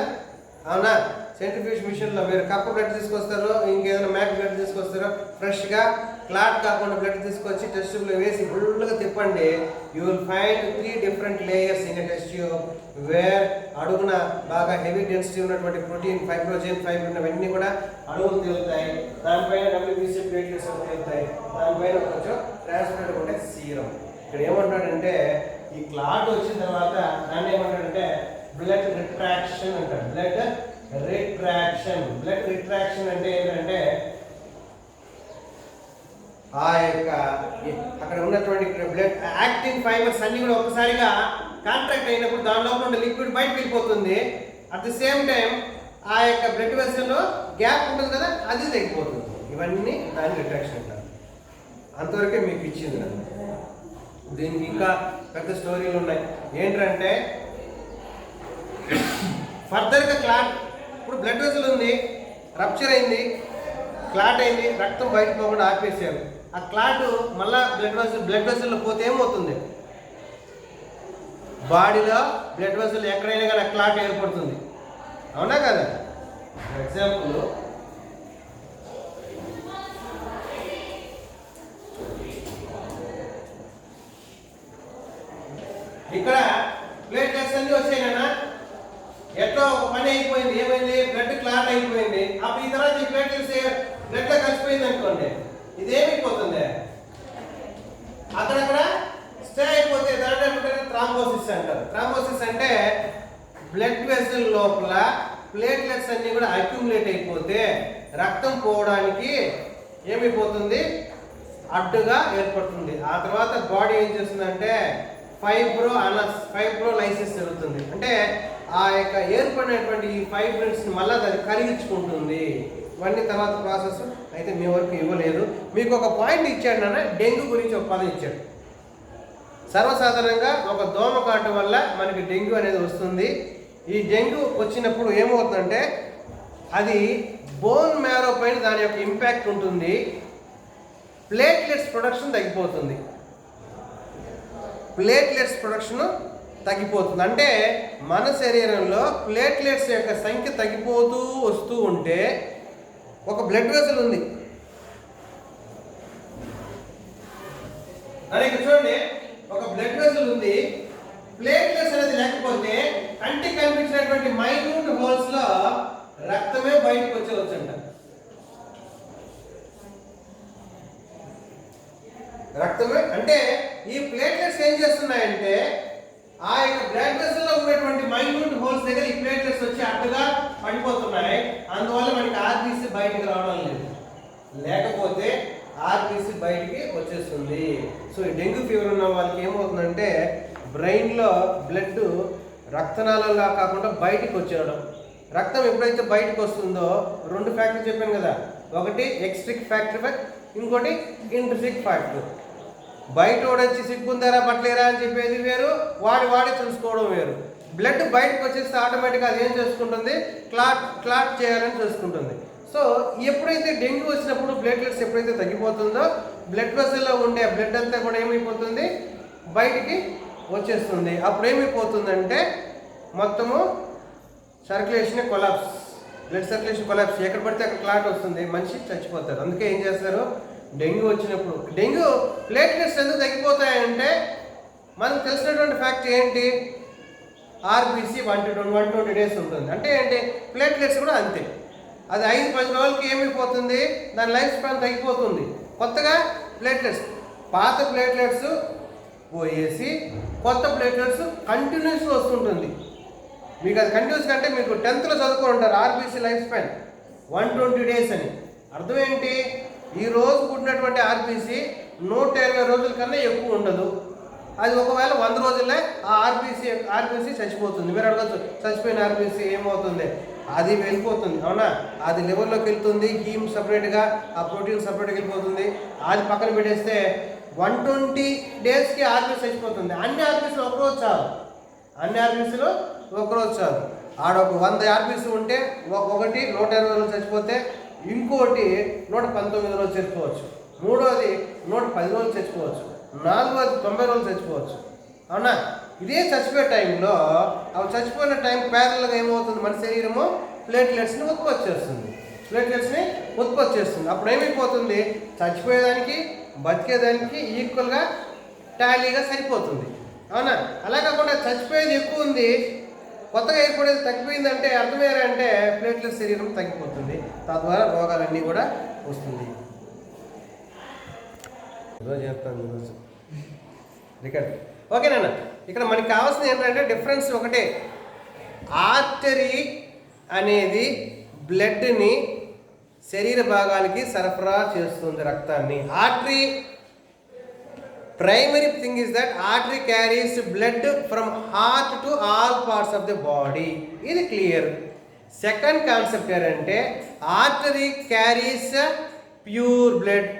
అవునా? సెంట్రిఫ్యూజ్ మిషన్లో మీరు కప్ప బ్లడ్ తీసుకొస్తారు, ఇంకేదైనా మేక బ్లడ్ తీసుకొస్తారు, ఫ్రెష్గా క్లాట్ కాకుండా బ్లడ్ తీసుకొచ్చి టెస్ట్ ట్యూబ్లో వేసి ఫుల్గా తిప్పండి. You will find 3 different layers in a test tube where అడుగున బాగా హెవీ డెన్సిటీ ఉన్నటువంటి ప్రోటీన్, ఫైబ్రోజన్, ఫైబ్రిన్ అవన్నీ కూడా అడుగులు తేలుతాయి, దానిపైన WBC ప్లేట్లెట్స్ తేలుతాయి, దానిపైన కొంచెం ట్రాన్స్పరెంట్ ఉంటే సీరం. ఇక్కడ ఏమంటాడంటే ఈ క్లాట్ వచ్చిన తర్వాత దాన్ని ఏమంటాడంటే బ్లడ్ రిట్రాక్షన్ అంటారు. బ్లడ్ రిట్రాక్షన్ అంటే ఏంటంటే ఆ యొక్క అక్కడ ఉన్నటువంటి బ్లడ్ యాక్టిన్ ఫైబర్స్ అన్ని కూడా ఒకసారిగా కాంట్రాక్ట్ అయినప్పుడు దాని లోపల ఉండే లిక్విడ్ బయటకు వెళ్ళిపోతుంది. అట్ ది సేమ్ టైం ఆ యొక్క బ్లడ్ వెసల్లో గ్యాప్ ఉంటుంది కదా, అది తగ్గిపోతుంది. ఇవన్నీ దాని రిట్రాక్షన్ అంటారు. అంతవరకే మీకు ఇచ్చింది నన్ను. దీనికి ఇంకా పెద్ద స్టోరీలు ఉన్నాయి. ఏంటంటే ఫర్దర్గా క్లాట్, ఇప్పుడు బ్లడ్ వెసల్ ఉంది, రప్చర్ అయింది, క్లాట్ అయింది, రక్తం బయటకు పోకుండా ఆపేసారు. ఆ క్లాట్ మళ్ళా బ్లడ్ వెసల్లో పోతే ఏమవుతుంది, బాడీలో బ్లడ్ వెసల్ ఎక్కడైనా కానీ క్లాట్ ఏర్పడుతుంది, అవునా కదా? ఫర్ ఎగ్జాంపుల్ ఇక్కడ ప్లేట్లెట్స్ అన్ని వచ్చాయినా, ఎట్లా ఒక పని అయిపోయింది, ఏమైంది, బ్లడ్ క్లాట్ అయిపోయింది. అప్పుడు ఈ తర్వాత ఈ ప్లేట్లెట్స్ బ్లడ్ లో కలిసిపోయింది అనుకోండి, ఇదేమైపోతుంది, అక్కడక్కడ స్టే అయిపోతే దాంట్లో థ్రాంబోసిస్ అంటారు. థ్రాంబోసిస్ అంటే బ్లడ్ వెసల్ లోపల ప్లేట్లెట్స్ అన్ని కూడా అక్యుములేట్ అయిపోతే రక్తం పోవడానికి ఏమైపోతుంది, అడ్డుగా ఏర్పడుతుంది. ఆ తర్వాత బాడీ ఏం చేస్తుందంటే ఫైబ్రోలైసిస్ జరుగుతుంది. అంటే ఆ యొక్క ఏర్పడినటువంటి ఈ ఫైబ్రిన్స్ మళ్ళీ అది కరిగించుకుంటుంది. ఇవన్నీ తర్వాత ప్రాసెస్ అయితే మీ వరకు ఇవ్వలేదు. మీకు ఒక పాయింట్ ఇచ్చాడు నాన్న, డెంగ్యూ గురించి ఒక పదం ఇచ్చాడు. సర్వసాధారణంగా ఒక దోమ కాటు వల్ల మనకి డెంగ్యూ అనేది వస్తుంది. ఈ డెంగ్యూ వచ్చినప్పుడు ఏమవుతుందంటే అది బోన్ మ్యారో పైన దాని యొక్క ఇంపాక్ట్ ఉంటుంది. ప్లేట్లెట్స్ ప్రొడక్షన్ తగ్గిపోతుంది. ప్లేట్లెట్స్ ప్రొడక్షన్ తగ్గిపోతుంది అంటే మన శరీరంలో ప్లేట్లెట్స్ యొక్క సంఖ్య తగ్గిపోతూ వస్తూ ఉంటే ఒక బ్లడ్ వెసల్ ఉంది. ఇక్కడ చూడండి, ఒక బ్లడ్ వెసల్ ఉంది. ప్లేట్లెట్స్ అనేది లేకపోతే కంటికి కనిపించినటువంటి మైన్యూట్ హోల్స్ లో రక్తమే బయటకు వచ్చేవచ్చంట. రక్తమే అంటే ఈ ప్లేట్లెట్స్ ఏం చేస్తున్నాయంటే ఆ యొక్క బ్లడ్ వెసల్ లో ఉన్నటువంటి మైన్యూట్ హోల్స్ దగ్గర ఈ ప్లేట్లెట్స్ వచ్చి అడ్డుగా పడిపోతున్నాయి. అందువల్ల మనకి ఆర్బీసీ బయటకు రావడం లేదు. లేకపోతే ఆర్బీసీ బయటికి వచ్చేస్తుంది. సో ఈ డెంగ్యూ ఫీవర్ ఉన్న వాళ్ళకి ఏమవుతుందంటే బ్రెయిన్లో బ్లడ్ రక్తనాళంలా కాకుండా బయటికి వచ్చేయడం. రక్తం ఎప్పుడైతే బయటకు వస్తుందో రెండు ఫ్యాక్టర్ చెప్పాను కదా, ఒకటి ఎక్స్ట్రిక్ ఫ్యాక్టర్, ఇంకోటి ఇంట్రిసిక్ ఫ్యాక్టర్. బయట వచ్చి సిగ్గుందారా పట్టలేరా అని చెప్పేది వేరు, వాడే చూసుకోవడం వేరు. బ్లడ్ బయటకు వచ్చేస్తే ఆటోమేటిక్గా అది ఏం చేసుకుంటుంది, క్లాట్ చేయాలని చూసుకుంటుంది. సో ఎప్పుడైతే డెంగ్యూ వచ్చినప్పుడు ప్లేట్లెట్స్ ఎప్పుడైతే తగ్గిపోతుందో బ్లడ్ వెసల్లో ఉండే బ్లడ్ అంతా కూడా ఏమైపోతుంది, బయటికి వచ్చేస్తుంది. అప్పుడు ఏమైపోతుందంటే మొత్తము circulation collapse, blood circulation collapse, ఎక్కడ పడితే అక్కడ క్లాట్ వస్తుంది, మనిషి చచ్చిపోతారు. అందుకే ఏం చేస్తారు, డెంగ్యూ వచ్చినప్పుడు డెంగ్యూ ప్లేట్లెట్స్ ఎందుకు తగ్గిపోతాయంటే మనకు తెలిసినటువంటి ఫ్యాక్ట్ ఏంటి, ఆర్బీసీ 120 days ఉంటుంది. అంటే ఏంటి, ప్లేట్లెట్స్ కూడా అంతే. అది 5-10 రోజులకి ఏమైపోతుంది, దాని లైఫ్ స్పాన్ తగ్గిపోతుంది. కొత్తగా ప్లేట్లెట్స్, పాత ప్లేట్లెట్స్ పోయేసి కొత్త ప్లేట్లెట్స్ కంటిన్యూస్గా వస్తుంటుంది. మీకు అది కంటిన్యూస్ కంటే మీకు 10th చదువుకొని ఉంటారు ఆర్బీసీ లైఫ్ స్పాన్ 120 days అని. అర్థం ఏంటి, ఈ రోజు పుట్టినటువంటి ఆర్బీసీ 120 రోజుల కన్నా ఎక్కువ ఉండదు. అది ఒకవేళ 100 రోజులే ఆ ఆర్బీసీ చచ్చిపోతుంది. మీరు అడగచ్చు, చచ్చిపోయిన ఆర్బీసీ ఏమవుతుంది, అది వెళ్ళిపోతుంది. అవునా, అది లివర్లోకి వెళ్తుంది, హీమ్ సపరేట్గా, ఆ ప్రోటీన్ సపరేట్గా వెళ్ళిపోతుంది. అది పక్కన పెట్టేస్తే 120 daysకి ఆర్బీసీ చచ్చిపోతుంది. అన్ని ఆర్బీసీలు ఒకరోజు చాలు, అన్ని ఆర్బీసీలు ఒకరోజు చాలు. ఆడొక 100 ఆర్బీసీ ఉంటే ఒకటి 120 రోజులు చచ్చిపోతే, ఇంకోటి 119 రోజులు చచ్చిపోవచ్చు, మూడోది 110 రోజులు చచ్చిపోవచ్చు, నాలుగోది 90 రోజులు చచ్చిపోవచ్చు. అవునా, ఇదే చచ్చిపోయే టైంలో అవి చచ్చిపోయిన టైం ప్యారల్గా ఏమవుతుంది, మన శరీరము ప్లేట్లెట్స్ని ఉత్పత్తి చేస్తుంది. అప్పుడు ఏమైపోతుంది, చచ్చిపోయేదానికి బతికేదానికి ఈక్వల్గా టాలీగా సరిపోతుంది. అవునా, అలా కాకుండా చచ్చిపోయేది ఎక్కువ ఉంది, కొత్తగా ఏర్పడేది తగ్గిపోయిందంటే అర్థం ఏంటంటే ప్లేట్లెట్ శరీరం తగ్గిపోతుంది, తద్వారా రోగాలన్నీ కూడా వస్తుంది. చెప్తాను రికార్డ్. ఓకేనా, ఇక్కడ మనకి కావాల్సింది ఏంటంటే డిఫరెన్స్ ఒకటే, ఆర్టరీ అనేది బ్లడ్ని శరీర భాగాలకి సరఫరా చేస్తుంది, రక్తాన్ని. Artery primary thing is that artery carries blood from heart to all parts of the body. ఇది క్లియర్. సెకండ్ కాన్సెప్ట్ ఏంటంటే artery carries pure blood,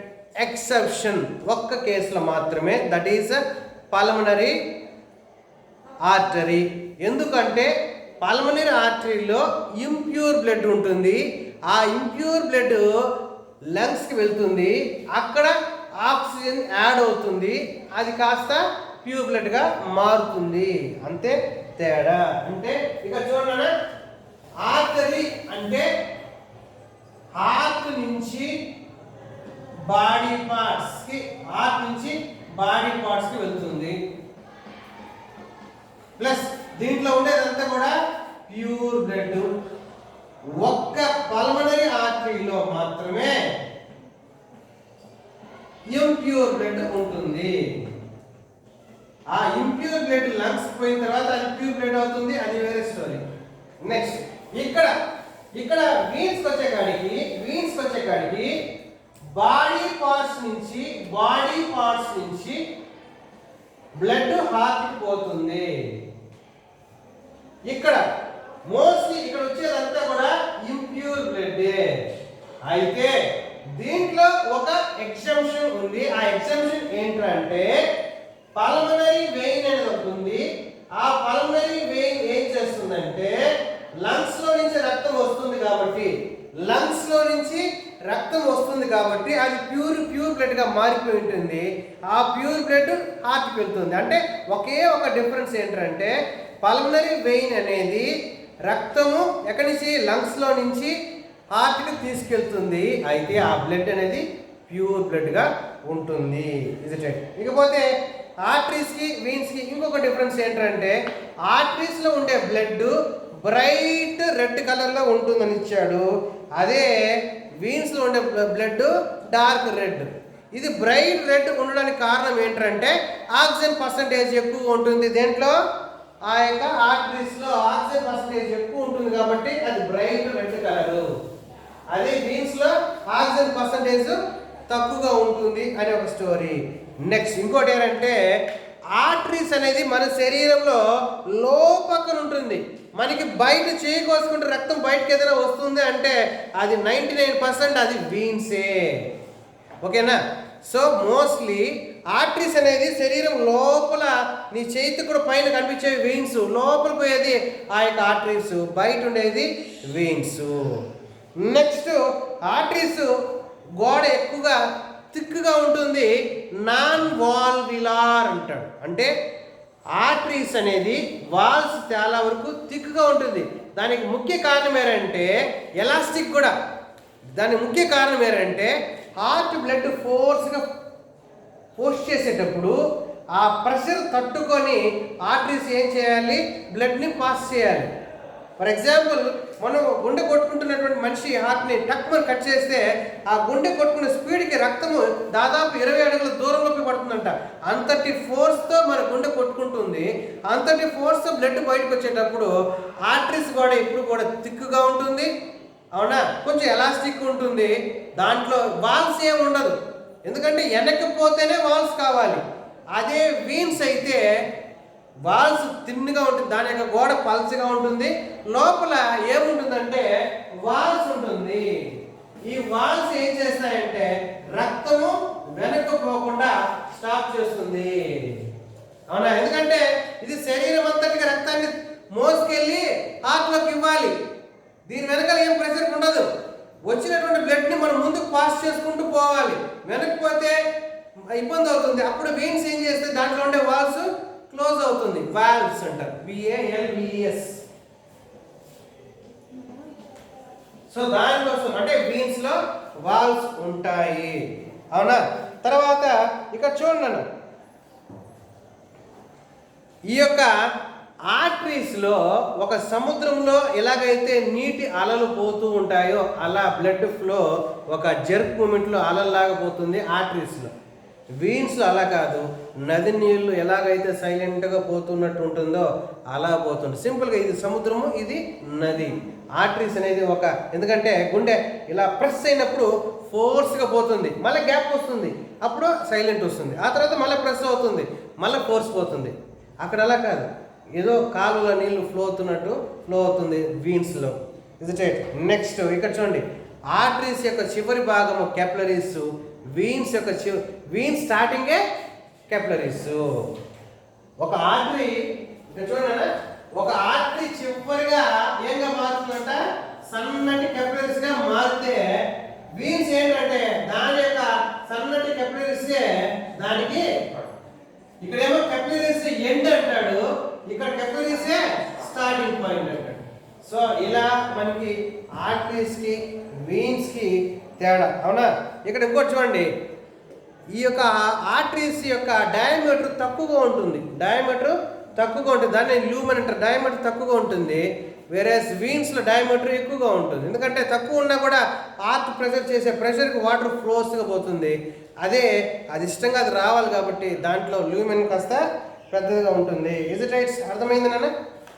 exception ఒక్క కేసులో మాత్రమే, దట్ ఈస్ పల్మనరీ ఆర్టరీ. ఎందుకంటే పల్మనరీ ఆర్టరీలో ఇంప్యూర్ బ్లడ్ ఉంటుంది. ఆ impure blood లంగ్స్కి వెళ్తుంది, అక్కడ ఆక్సిజన్ యాడ్ అవుతుంది, అది కాస్త ప్యూర్ బ్లడ్గా మారుతుంది. అంతే తేడా. అంటే ఇక చూడండి, ఆర్టరీ అంటే హార్ట్ నుంచి బాడీ పార్ట్స్కి, హార్ట్ నుంచి బాడీ పార్ట్స్కి వెళ్తుంది. ప్లస్ దీంట్లో ఉండేదంతా కూడా ప్యూర్ బ్లడ్. ఒక్క పల్మనరీ ఆర్టరీలో మాత్రమే ఇంప్యూర్ బ్లడ్ ఉంటుంది. ఆ ఇంప్యూర్ బ్లడ్ లంగ్స్ పోయిన తర్వాత అది ప్యూర్ బ్లడ్ అవుతుంది, అది వేరే స్టోరీ. నెక్స్ట్ ఇక్కడ వీన్స్ వచ్చే కాడికి బాడీ పార్ట్స్ నుంచి బ్లడ్ హార్ట్కి పోతుంది. ఇక్కడ మోస్ట్లీ ఇక్కడ వచ్చేదంతా కూడా ఇంప్యూర్ బ్లడ్. అయితే దీంట్లో ఒక ఎగ్జంప్షన్ ఉంది. ఆ ఎగ్జంప్షన్ ఏంటంటే పల్మనరీ వెయిన్ అనేది ఒకటి ఉంది. ఆ పల్మనరీ వెయిన్ ఏం చేస్తుందంటే లంగ్స్ లో నుంచి రక్తం వస్తుంది కాబట్టి అది ప్యూర్ బ్లడ్ గా మారిపోయి ఉంటుంది. ఆ ప్యూర్ బ్లడ్ హార్ట్కి వెళ్తుంది. అంటే ఒకే ఒక డిఫరెన్స్ ఏంటంటే పల్మనరీ వెయిన్ అనేది రక్తము ఎక్కడి నుంచి లంగ్స్ లో నుంచి హార్ట్కి తీసుకెళ్తుంది. అయితే ఆ బ్లడ్ అనేది ప్యూర్ బ్లడ్ గా ఉంటుంది. ఇకపోతే ఆర్టరీస్కి వీన్స్కి ఇంకొక డిఫరెన్స్ ఏంటంటే ఆర్టరీస్లో ఉండే బ్లడ్ బ్రైట్ రెడ్ కలర్లో ఉంటుందని ఇచ్చాడు. అదే వీన్స్లో ఉండే బ్లడ్ డార్క్ రెడ్. ఇది బ్రైట్ రెడ్ ఉండడానికి కారణం ఏంటంటే ఆక్సిజన్ పర్సంటేజ్ ఎక్కువ ఉంటుంది. దేంట్లో ఆ యొక్క ఆర్టరీస్లో ఆక్సిజన్ పర్సంటేజ్ ఎక్కువ ఉంటుంది కాబట్టి అది బ్రైట్ రెడ్ కలరు. అదే వీన్స్లో ఆక్సిజన్ పర్సంటేజ్ తక్కువగా ఉంటుంది అని ఒక స్టోరీ. నెక్స్ట్ ఇంకోటి ఏంటంటే ఆర్టరీస్ అనేది మన శరీరంలో లోపక్కన ఉంటుంది. మనకి బయట చేయి కోసుకుంటే రక్తం బయటకు ఏదైనా వస్తుంది అంటే అది 99% అది వీన్సే. ఓకేనా? సో మోస్ట్లీ ఆర్టరీస్ అనేది శరీరం లోపల నీ చేతి కూడా పైన కనిపించే వీన్స్, లోపల పోయేది ఆ యొక్క ఆర్టరీస్, బయట ఉండేది వీన్స్. నెక్స్ట్ ఆర్టరీస్ గోడ ఎక్కువగా థిక్గా ఉంటుంది, నాన్ వాల్విలార్ అంటాడు. అంటే ఆర్టరీస్ అనేది వాల్స్ చాలా వరకు థిక్గా ఉంటుంది. దానికి ముఖ్య కారణం ఏంటంటే ఎలాస్టిక్ కూడా. దానికి ముఖ్య కారణం ఏంటంటే హార్ట్ బ్లడ్ ఫోర్స్గా పుష్ చేసేటప్పుడు ఆ ప్రెషర్ తట్టుకొని ఆర్టరీస్ ఏం చేయాలి, బ్లడ్ని పాస్ చేయాలి. ఫర్ ఎగ్జాంపుల్ మనం గుండె కొట్టుకుంటున్నటువంటి మనిషి హార్ట్ని టక్మని కట్ చేస్తే ఆ గుండె కొట్టుకునే స్పీడ్కి రక్తము దాదాపు 20 అడుగుల దూరంలోకి పడుతుందంట. అంతటి ఫోర్స్తో మన గుండె కొట్టుకుంటుంది. అంతటి ఫోర్స్తో బ్లడ్ బయటకు వచ్చేటప్పుడు ఆర్టరీస్ కూడా ఇప్పుడు కూడా థిక్గా ఉంటుంది. అవునా? కొంచెం ఎలాస్టిక్ ఉంటుంది. దాంట్లో వాల్స్ ఏమి ఉండదు. ఎందుకంటే వెనక్కి పోతేనే వాల్స్ కావాలి. అదే వీన్స్ అయితే వాల్స్ తిన్నుగా ఉంటుంది. దాని యొక్క గోడ పల్చగా ఉంటుంది. లోపల ఏముంటుందంటే వాల్స్ ఉంటుంది. ఈ వాల్స్ ఏం చేస్తాయంటే రక్తము వెనక్కి పోకుండా స్టాప్ చేస్తుంది. అవునా? ఎందుకంటే ఇది శరీరం అంతటికి రక్తాన్ని మోసుకెళ్ళి హార్ట్లోకి ఇవ్వాలి. దీని వెనకాల ఏం ప్రెషర్ ఉండదు. వచ్చినటువంటి బ్లడ్ని మనం ముందుకు పాస్ చేసుకుంటూ పోవాలి. వెనక్కి పోతే ఇబ్బంది అవుతుంది. అప్పుడు వీన్స్ ఏం చేస్తే దాంట్లో ఉండే వాల్స్ క్లోజ్ అవుతుంది. వాల్వ్స్ అంటారు, VALVES. సో దానికోసం అంటే వీన్స్ లో వాల్వ్స్ ఉంటాయి. అవునా? తర్వాత ఇక్కడ చూడండి, ఈ యొక్క ఆర్టరీస్లో ఒక సముద్రంలో ఎలాగైతే నీటి అలలు పోతూ ఉంటాయో అలా బ్లడ్ ఫ్లో ఒక జర్క్ మూమెంట్లో అలల్లాగా పోతుంది ఆర్టరీస్లో. వీన్స్లో అలా కాదు. నది నీళ్ళు ఎలాగైతే సైలెంట్గా పోతున్నట్టు ఉంటుందో అలా పోతుంది. సింపుల్గా ఇది సముద్రము, ఇది నది. ఆర్టరీస్ అనేది ఒక, ఎందుకంటే గుండె ఇలా ప్రెస్ అయినప్పుడు ఫోర్స్గా పోతుంది, మళ్ళీ గ్యాప్ వస్తుంది, అప్పుడు సైలెంట్ వస్తుంది, ఆ తర్వాత మళ్ళీ ప్రెస్ అవుతుంది, మళ్ళీ ఫోర్స్ పోతుంది. అక్కడ అలా కాదు, ఏదో కాలువలో నీళ్ళు ఫ్లో అవుతుంది వీన్స్లో. నెక్స్ట్ ఇక్కడ చూడండి, ఆర్టరీస్ యొక్క చివరి భాగము కెప్లరీస్, వీన్స్ యొక్క వీన్స్ స్టార్టింగే కెప్లరీస్. ఒక ఆర్టరీ ఇక్కడ చూడండి, ఒక ఆర్టరీ చివరిగా ఏంగా మారుతుందంట, సన్నటి కెప్లరీస్ గా మారితే వీన్స్ ఏంటంటే దాని యొక్క సన్నటి కెప్లరీస్ దానికి, ఇక్కడేమో కెప్లరీస్ ఎండ్ అంటాడు, ఇక్కడ కెప్లరీస్ స్టార్టింగ్ పాయింట్ అంటాడు. సో ఇలా మనకి ఆర్టరీస్ కి వీన్స్ కి తేడా. అవునా? ఇక్కడ ఇంకోటి చూడండి, ఈ యొక్క ఆర్టరీస్ యొక్క డయామీటర్ తక్కువగా ఉంటుంది. దాన్ని లూమెన్ అంటారు. డయామీటర్ తక్కువగా ఉంటుంది. వేరే వీన్స్లో డయామీటర్ ఎక్కువగా ఉంటుంది. ఎందుకంటే తక్కువ ఉన్నా కూడా హార్ట్ ప్రెషర్ చేసే ప్రెషర్కి వాటర్ ఫ్లోస్గా పోతుంది. అదే అది ఇష్టంగా అది రావాలి కాబట్టి దాంట్లో లూమెన్ కాస్త పెద్దదిగా ఉంటుంది. Is it right? అర్థమైంది నాన్న?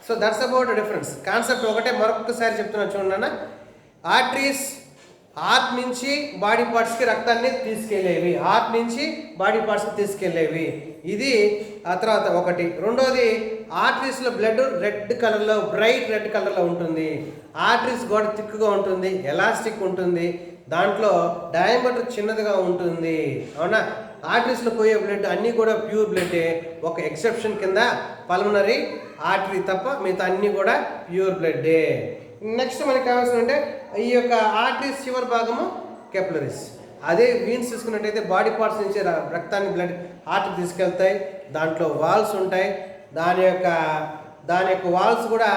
So that's about difference. Concept ఒకటే, మరొకసారి చెప్తున్నా చూడండి నాన్న. ఆర్టరీస్ హార్ట్ నుంచి బాడీ పార్ట్స్కి రక్తాన్ని తీసుకెళ్ళేవి, హార్ట్ నుంచి బాడీ పార్ట్స్కి తీసుకెళ్ళేవి. ఇది ఆ తర్వాత ఒకటి. రెండోది, ఆర్టరీస్లో బ్లడ్ రెడ్ కలర్లో, బ్రైట్ రెడ్ కలర్లో ఉంటుంది. ఆర్టరీస్ గోడ థిక్గా ఉంటుంది, ఎలాస్టిక్ ఉంటుంది. దాంట్లో డయామీటర్ చిన్నదిగా ఉంటుంది, అవునా. ఆర్టరీస్లో పోయే బ్లడ్ అన్నీ కూడా ప్యూర్ బ్లడ్డే, ఒక ఎక్సెప్షన్ కింద పల్మనరీ ఆర్టరీ తప్ప మిగతా అన్నీ కూడా ప్యూర్ బ్లడ్డే. నెక్స్ట్ మనకి కావాల్సిన అంటే ఈ యొక్క ఆర్టరీస్ చివరి భాగము కెప్లరీస్. అదే వీన్స్ చూసుకున్నట్టయితే బాడీ పార్ట్స్ నుంచి రక్తాన్ని బ్లడ్ హార్ట్ తీసుకెళ్తాయి. దాంట్లో వాల్స్ ఉంటాయి, దాని యొక్క వాల్స్ కూడా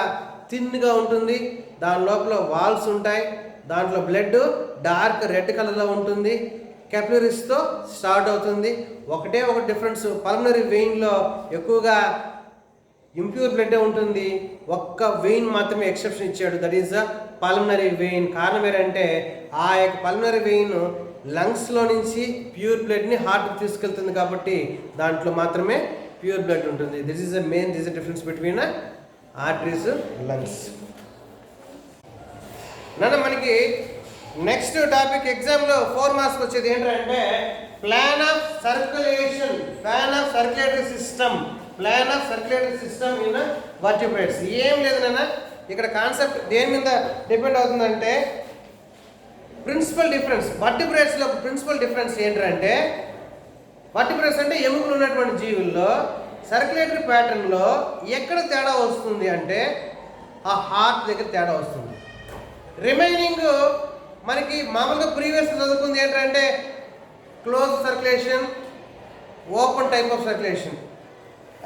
థిన్గా ఉంటుంది, దాని లోపల వాల్స్ ఉంటాయి, దాంట్లో బ్లడ్ డార్క్ రెడ్ కలర్లో ఉంటుంది. కెప్లరీస్తో స్టార్ట్ అవుతుంది. ఒకటే ఒక డిఫరెన్స్, పల్మనరీ వెయిన్లో ఎక్కువగా ఇంప్యూర్ బ్లడ్ ఉంటుంది, ఒక్క వెయిన్ మాత్రమే ఎక్సెప్షన్ ఇచ్చాడు, that is the pulmonary vein. కారణం ఏంటంటే ఆ యొక్క పల్మనరీ వెయిన్ లంగ్స్లో నుంచి ప్యూర్ బ్లడ్ని హార్ట్కి తీసుకెళ్తుంది కాబట్టి దాంట్లో మాత్రమే ప్యూర్ బ్లడ్ ఉంటుంది. This is the difference between arteries lungs. నన్ను మనకి నెక్స్ట్ టాపిక్ ఎగ్జామ్లో 4 మార్క్స్ వచ్చేది ఏంటంటే plan of circulatory system in vertebrates. ఏం లేదు నాన్న, ఇక్కడ కాన్సెప్ట్ దేని మీద డిపెండ్ అవుతుందంటే ప్రిన్సిపల్ డిఫరెన్స్. వర్టిబ్రేట్స్లో ప్రిన్సిపల్ డిఫరెన్స్ ఏంటంటే, వర్టిబ్రేట్స్ అంటే ఎముకలు ఉన్నటువంటి జీవుల్లో సర్క్యులేటరీ ప్యాటర్న్లో ఎక్కడ తేడా వస్తుంది అంటే ఆ హార్ట్ దగ్గర తేడా వస్తుంది. రిమైనింగ్ మనకి మామూలుగా ప్రీవియస్ చదువుకుంది ఏంటంటే close circulation, open type of circulation.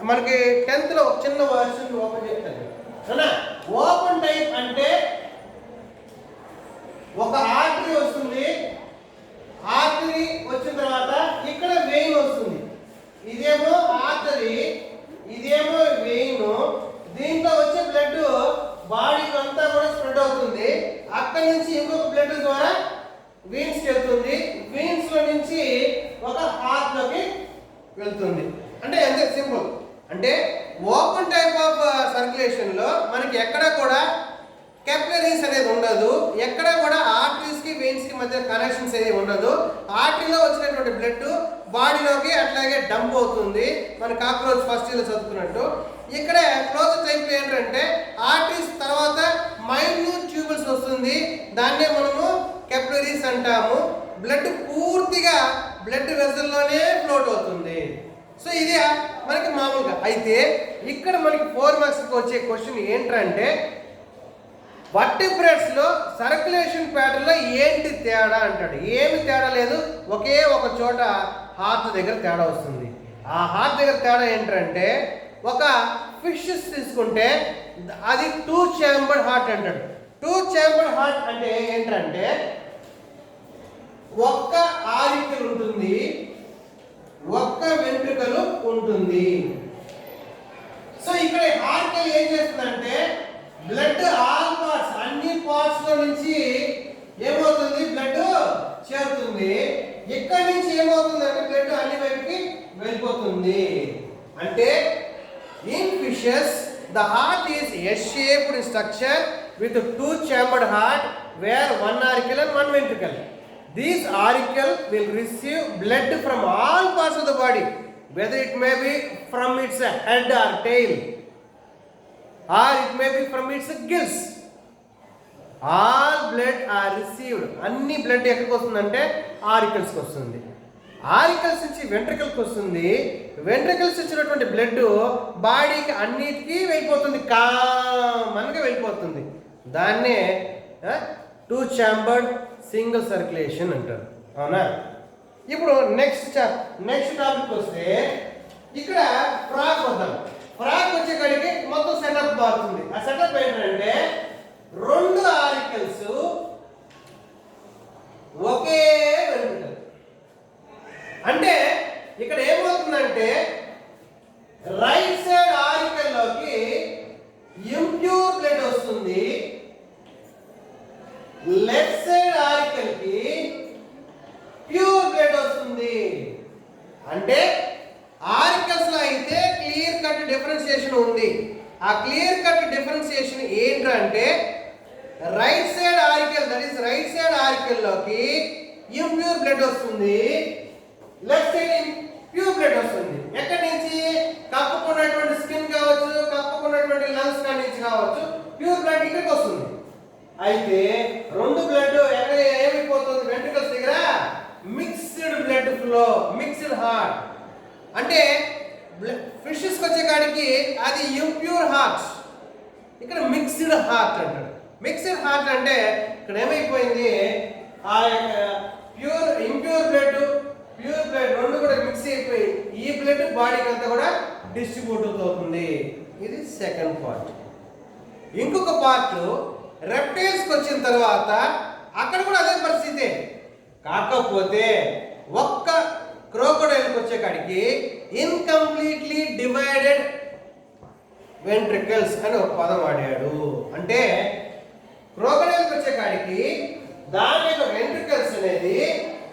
మనకి 10th ఒక చిన్న వర్షన్ ఓపెన్ చెప్తాను. ఓపెన్ టైప్ అంటే ఒక ఆర్టరీ వస్తుంది, ఆర్టరీ వచ్చిన తర్వాత ఇక్కడ వెయిన్ వస్తుంది, ఇదేమో ఆర్టరీ, ఇదేమో వెయిన్. దీంట్లో వచ్చే బ్లడ్ బాడీకి అంతా కూడా స్ప్రెడ్ అవుతుంది. అక్కడి నుంచి ఇంకొక బ్లడ్ ద్వారా వీన్స్ వెళ్తుంది, వీన్స్ లో నుంచి ఒక హార్ట్ లోకి వెళ్తుంది. అంటే ఎంత సింపుల్ అంటే ఓపెన్ టైప్ ఆఫ్ సర్క్యులేషన్ లో మనకి ఎక్కడ కూడా కెప్లరీస్ అనేది ఉండదు, ఎక్కడ కూడా ఆర్టరీస్ కి వెయిన్స్ కి మధ్య కనెక్షన్స్ అనేది ఉండదు. ఆర్టరీలో వచ్చినటువంటి బ్లడ్ బాడీలోకి అట్లాగే డంప్ అవుతుంది, మన కాక్రోచ్ ఫస్ట్ ఇయర్ చదువుకున్నట్టు. ఇక్కడ క్లోజ్ టైప్ ఏంటంటే ఆర్టరీస్ తర్వాత మైన్యూట్ ట్యూబుల్స్ వస్తుంది, దాన్నే మనము కెప్లరీస్ అంటాము. బ్లడ్ పూర్తిగా బ్లడ్ వెసల్లోనే ఫ్లోట్ అవుతుంది. సో ఇది మనకి మామూలుగా. అయితే ఇక్కడ మనకి 4 మార్క్స్కి వచ్చే క్వశ్చన్ ఏంటంటే వర్టిబ్రేట్స్ లో సర్క్యులేషన్ ప్యాటర్న్ లో ఏంటి తేడా అంటాడు. ఏమి తేడా లేదు, ఒకే ఒక చోట హార్ట్ దగ్గర తేడా వస్తుంది. ఆ హార్ట్ దగ్గర తేడా ఏంటంటే ఒక ఫిషెస్ తీసుకుంటే అది 2 ఛాంబర్డ్ హార్ట్ అంటాడు. 2 ఛాంబర్డ్ హార్ట్ అంటే ఏంటంటే ఒక్క ఆరికల్ ఉంటుంది, ఒక్క వెంట్రుకలు ఉంటుంది. సో ఇక్కడ ఆరికల్ ఏం చేస్తుందంటే బ్లడ్ ఆల్ పార్ట్స్, అన్ని పార్ట్స్ లో నుంచి ఏమవుతుంది, బ్లడ్ చేరుతుంది. ఇక్కడి నుంచి ఏమవుతుంది అంటే బ్లడ్ అన్ని వైపుకి వెళ్ళిపోతుంది. అంటే in fishes the heart is S-shaped structure with 2 chambered heart where 1 auricle and 1 ventricle. These auricle will receive blood from all parts of the body, whether it may be from its head or tail or it may be from its gills. All blood are received. అన్ని blood ఎక్కడికి వస్తుందంటే ఆరికల్స్కి వస్తుంది, auricles నుంచి వెంట్రికల్కి వస్తుంది, ventricles ఇచ్చినటువంటి blood బాడీకి అన్నిటికీ వెళ్ళిపోతుంది, కామన్గా వెళ్ళిపోతుంది. దాన్నే 2 ఛాంబర్డ్ సింగిల్ సర్క్యులేషన్ అంటారు, అవునా. ఇప్పుడు నెక్స్ట్ టాపిక్ వస్తే ఇక్కడ ఫ్రాక్ వద్దాం. ఫ్రాక్ వచ్చే కాడికి మొత్తం సెటప్ మారుతుంది. ఆ సెటప్ ఏంటంటే 2 ఆరికల్స్ ఒకే వెంట్రుకల్. అంటే ఇక్కడ ఏమవుతుందంటే రైట్ సైడ్ ఆరికల్ లోకి ఇంప్యూర్ బ్లడ్ వస్తుంది, లెఫ్ట్ సైడ్ ఆరికల్ కి ప్యూర్ బ్లడ్ వస్తుంది. అంటే ఆరికల్స్ లో అయితే క్లియర్ కట్ డిఫరెన్షియేషన్ ఉంది. ఆ క్లియర్ కట్ డిఫరెన్షియేషన్ ఏంటంటే right side auricle, that is right side auricle లోకి ఇంప్యూర్ బ్లడ్ వస్తుంది, లెఫ్ట్ సైడ్ ప్యూర్ బ్లడ్ వస్తుంది. ఎక్కడి నుంచి, కప్పుకున్నటువంటి స్కిన్ కావచ్చు, కప్పుకున్నటువంటి లంగ్స్ నుంచి కావచ్చు, ప్యూర్ బ్లడ్ ఇక్కడికి వస్తుంది. అయితే 2 బ్లడ్ ఎక్కడ ఏమైపోతుంది, ఫిషెస్కి వచ్చే కాడికి అది ఇంప్యూర్ హార్ట్, ఇక్కడ మిక్స్డ్ హార్ట్ అంటాడు. మిక్స్డ్ హార్ట్ అంటే ఇక్కడ ఏమైపోయింది, ఆ యొక్క ఇంప్యూర్ బ్లడ్ ప్యూర్ బ్లడ్ రెండు కూడా మిక్స్ అయిపోయి ఈ బ్లడ్ బాడీకి అంతా కూడా డిస్ట్రిబ్యూట్ అవుతుంది. ఇది సెకండ్ పార్ట్. ఇంకొక పార్ట్ రెప్టైల్స్కి వచ్చిన తర్వాత అక్కడ కూడా అదే పరిస్థితి. కాకపోతే ఒక్క క్రోకోడైల్కి వచ్చే కాడికి ఇన్కంప్లీట్లీ డివైడెడ్ వెంట్రికల్స్ అని ఒక పదం వాడాడు. అంటే క్రోకోడైల్కి వచ్చే కాడికి దాని యొక్క వెంట్రికల్స్ అనేది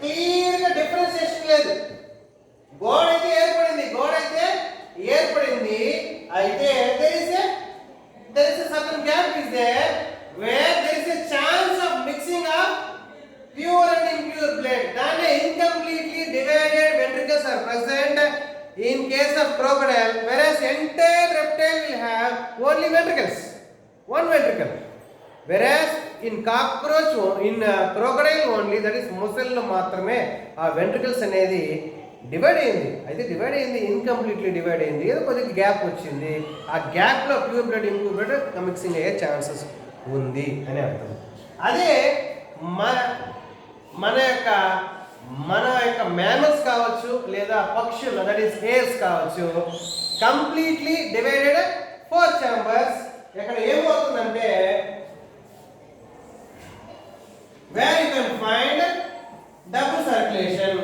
క్లియర్గా డిఫరెన్సియేషన్ లేదు. గోడ అయితే ఏర్పడింది అయితే there is a certain gap is there where there is a chance of mixing of pure and impure blood. Then incompletely divided ventricles are present in case of crocodile, whereas entire reptile will have only ventricles, one ventricle. Whereas in cockroach, in crocodile only, that is ముసలిలో మాత్రమే ఆ ventricles అనేది divide అయింది. అయితే divide అయింది, incompletely divide అయింది, ఏదో కొద్దిగా gap వచ్చింది. ఆ గ్యాప్లో pure blood impure blood mixing అయ్యే ఛాన్సెస్ ఉంది అని అర్థం. అదే మన యొక్క మ్యామల్స్ కావచ్చు లేదా పక్షులు, దట్ ఈస్ హేర్స్ కావచ్చు, కంప్లీట్లీ డివైడెడ్ 4 chambers. ఇక్కడ ఏమవుతుందంటే where you can find double circulation.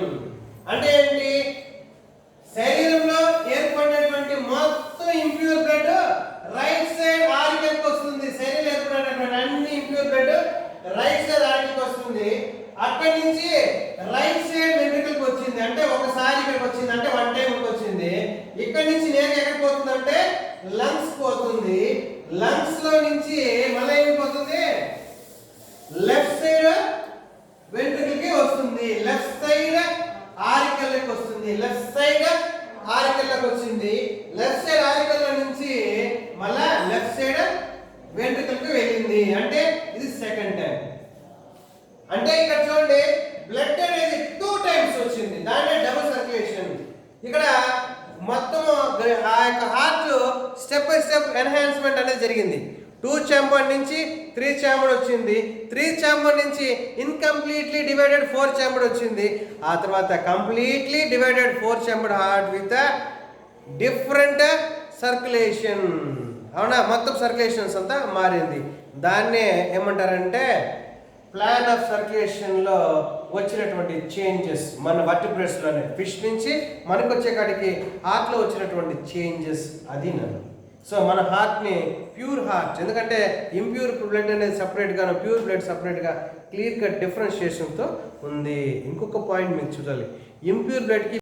అంటే ఏంటి, శరీరంలో ఏర్పడినటువంటి మొత్తం ఇంప్యూర్ బ్లడ్ రైట్ సైడ్ ఆరికల్కి వస్తుంది. శరీరంలో ఏర్పడినటువంటి అన్ని ఇంప్యూర్ బ్లడ్ రైట్ సైడ్ ఆరికల్కి వస్తుంది. అక్కడి నుంచి రైట్ సైడ్ వెంట్రికల్కి వచ్చింది, అంటే ఒకసారి ఇక్కడికి వచ్చింది, అంటే 1 టైంకి వచ్చింది. ఇక్కడి నుంచి నేరుగా ఎక్కడికి పోతుందంటే లంగ్స్ పోతుంది. లంగ్స్ లో నుంచి మళ్ళీ ఏమైపోతుంది, లెఫ్ట్ సైడ్ వెంట్రికల్కి వస్తుంది, లెఫ్ట్ సైడ్ ఆరికల్కి వస్తుంది, లెఫ్ట్ సైడ్ ఆరికల్కి వచ్చింది. లెఫ్ట్ సైడ్ ఆరికల్ నుంచి మళ్ళా లెఫ్ట్ సైడ్ వెంట్రికల్కి వెళ్ళింది. అంటే ఇది సెకండ్ టైం. అంటే ఇక్కడ చూడండి, బ్లడ్ అనేది 2 times వచ్చింది, దాన్నే డబుల్ సర్క్యులేషన్. ఇక్కడ మొత్తం ఆ యొక్క heart step by step enhancement అనేది జరిగింది. 2 chamber నుంచి 3 chamber వచ్చింది, 3 chamber నుంచి ఇన్కంప్లీట్లీ డివైడెడ్ 4 chamber వచ్చింది. ఆ తర్వాత completely divided 4 chamber heart with different circulation. అవునా, మొత్తం సర్క్యులేషన్స్ అంతా మారింది. దాన్నే ఏమంటారంటే ప్లాన్ ఆఫ్ సర్క్యులేషన్లో వచ్చినటువంటి చేంజెస్ మన వర్టిబ్రేట్స్లోనే, ఫిష్ నుంచి మనకు వచ్చే కాడికి హార్ట్లో వచ్చినటువంటి చేంజెస్ అది నన్ను. సో మన హార్ట్ని ప్యూర్ హార్ట్, ఎందుకంటే ఇంప్యూర్ బ్లడ్ అనేది సపరేట్గా, ప్యూర్ బ్లడ్ సపరేట్గా క్లియర్ కట్ డిఫరెన్షియేషన్తో ఉంది. ఇంకొక పాయింట్ మీకు చూడాలి, ఇంప్యూర్ బ్లడ్కి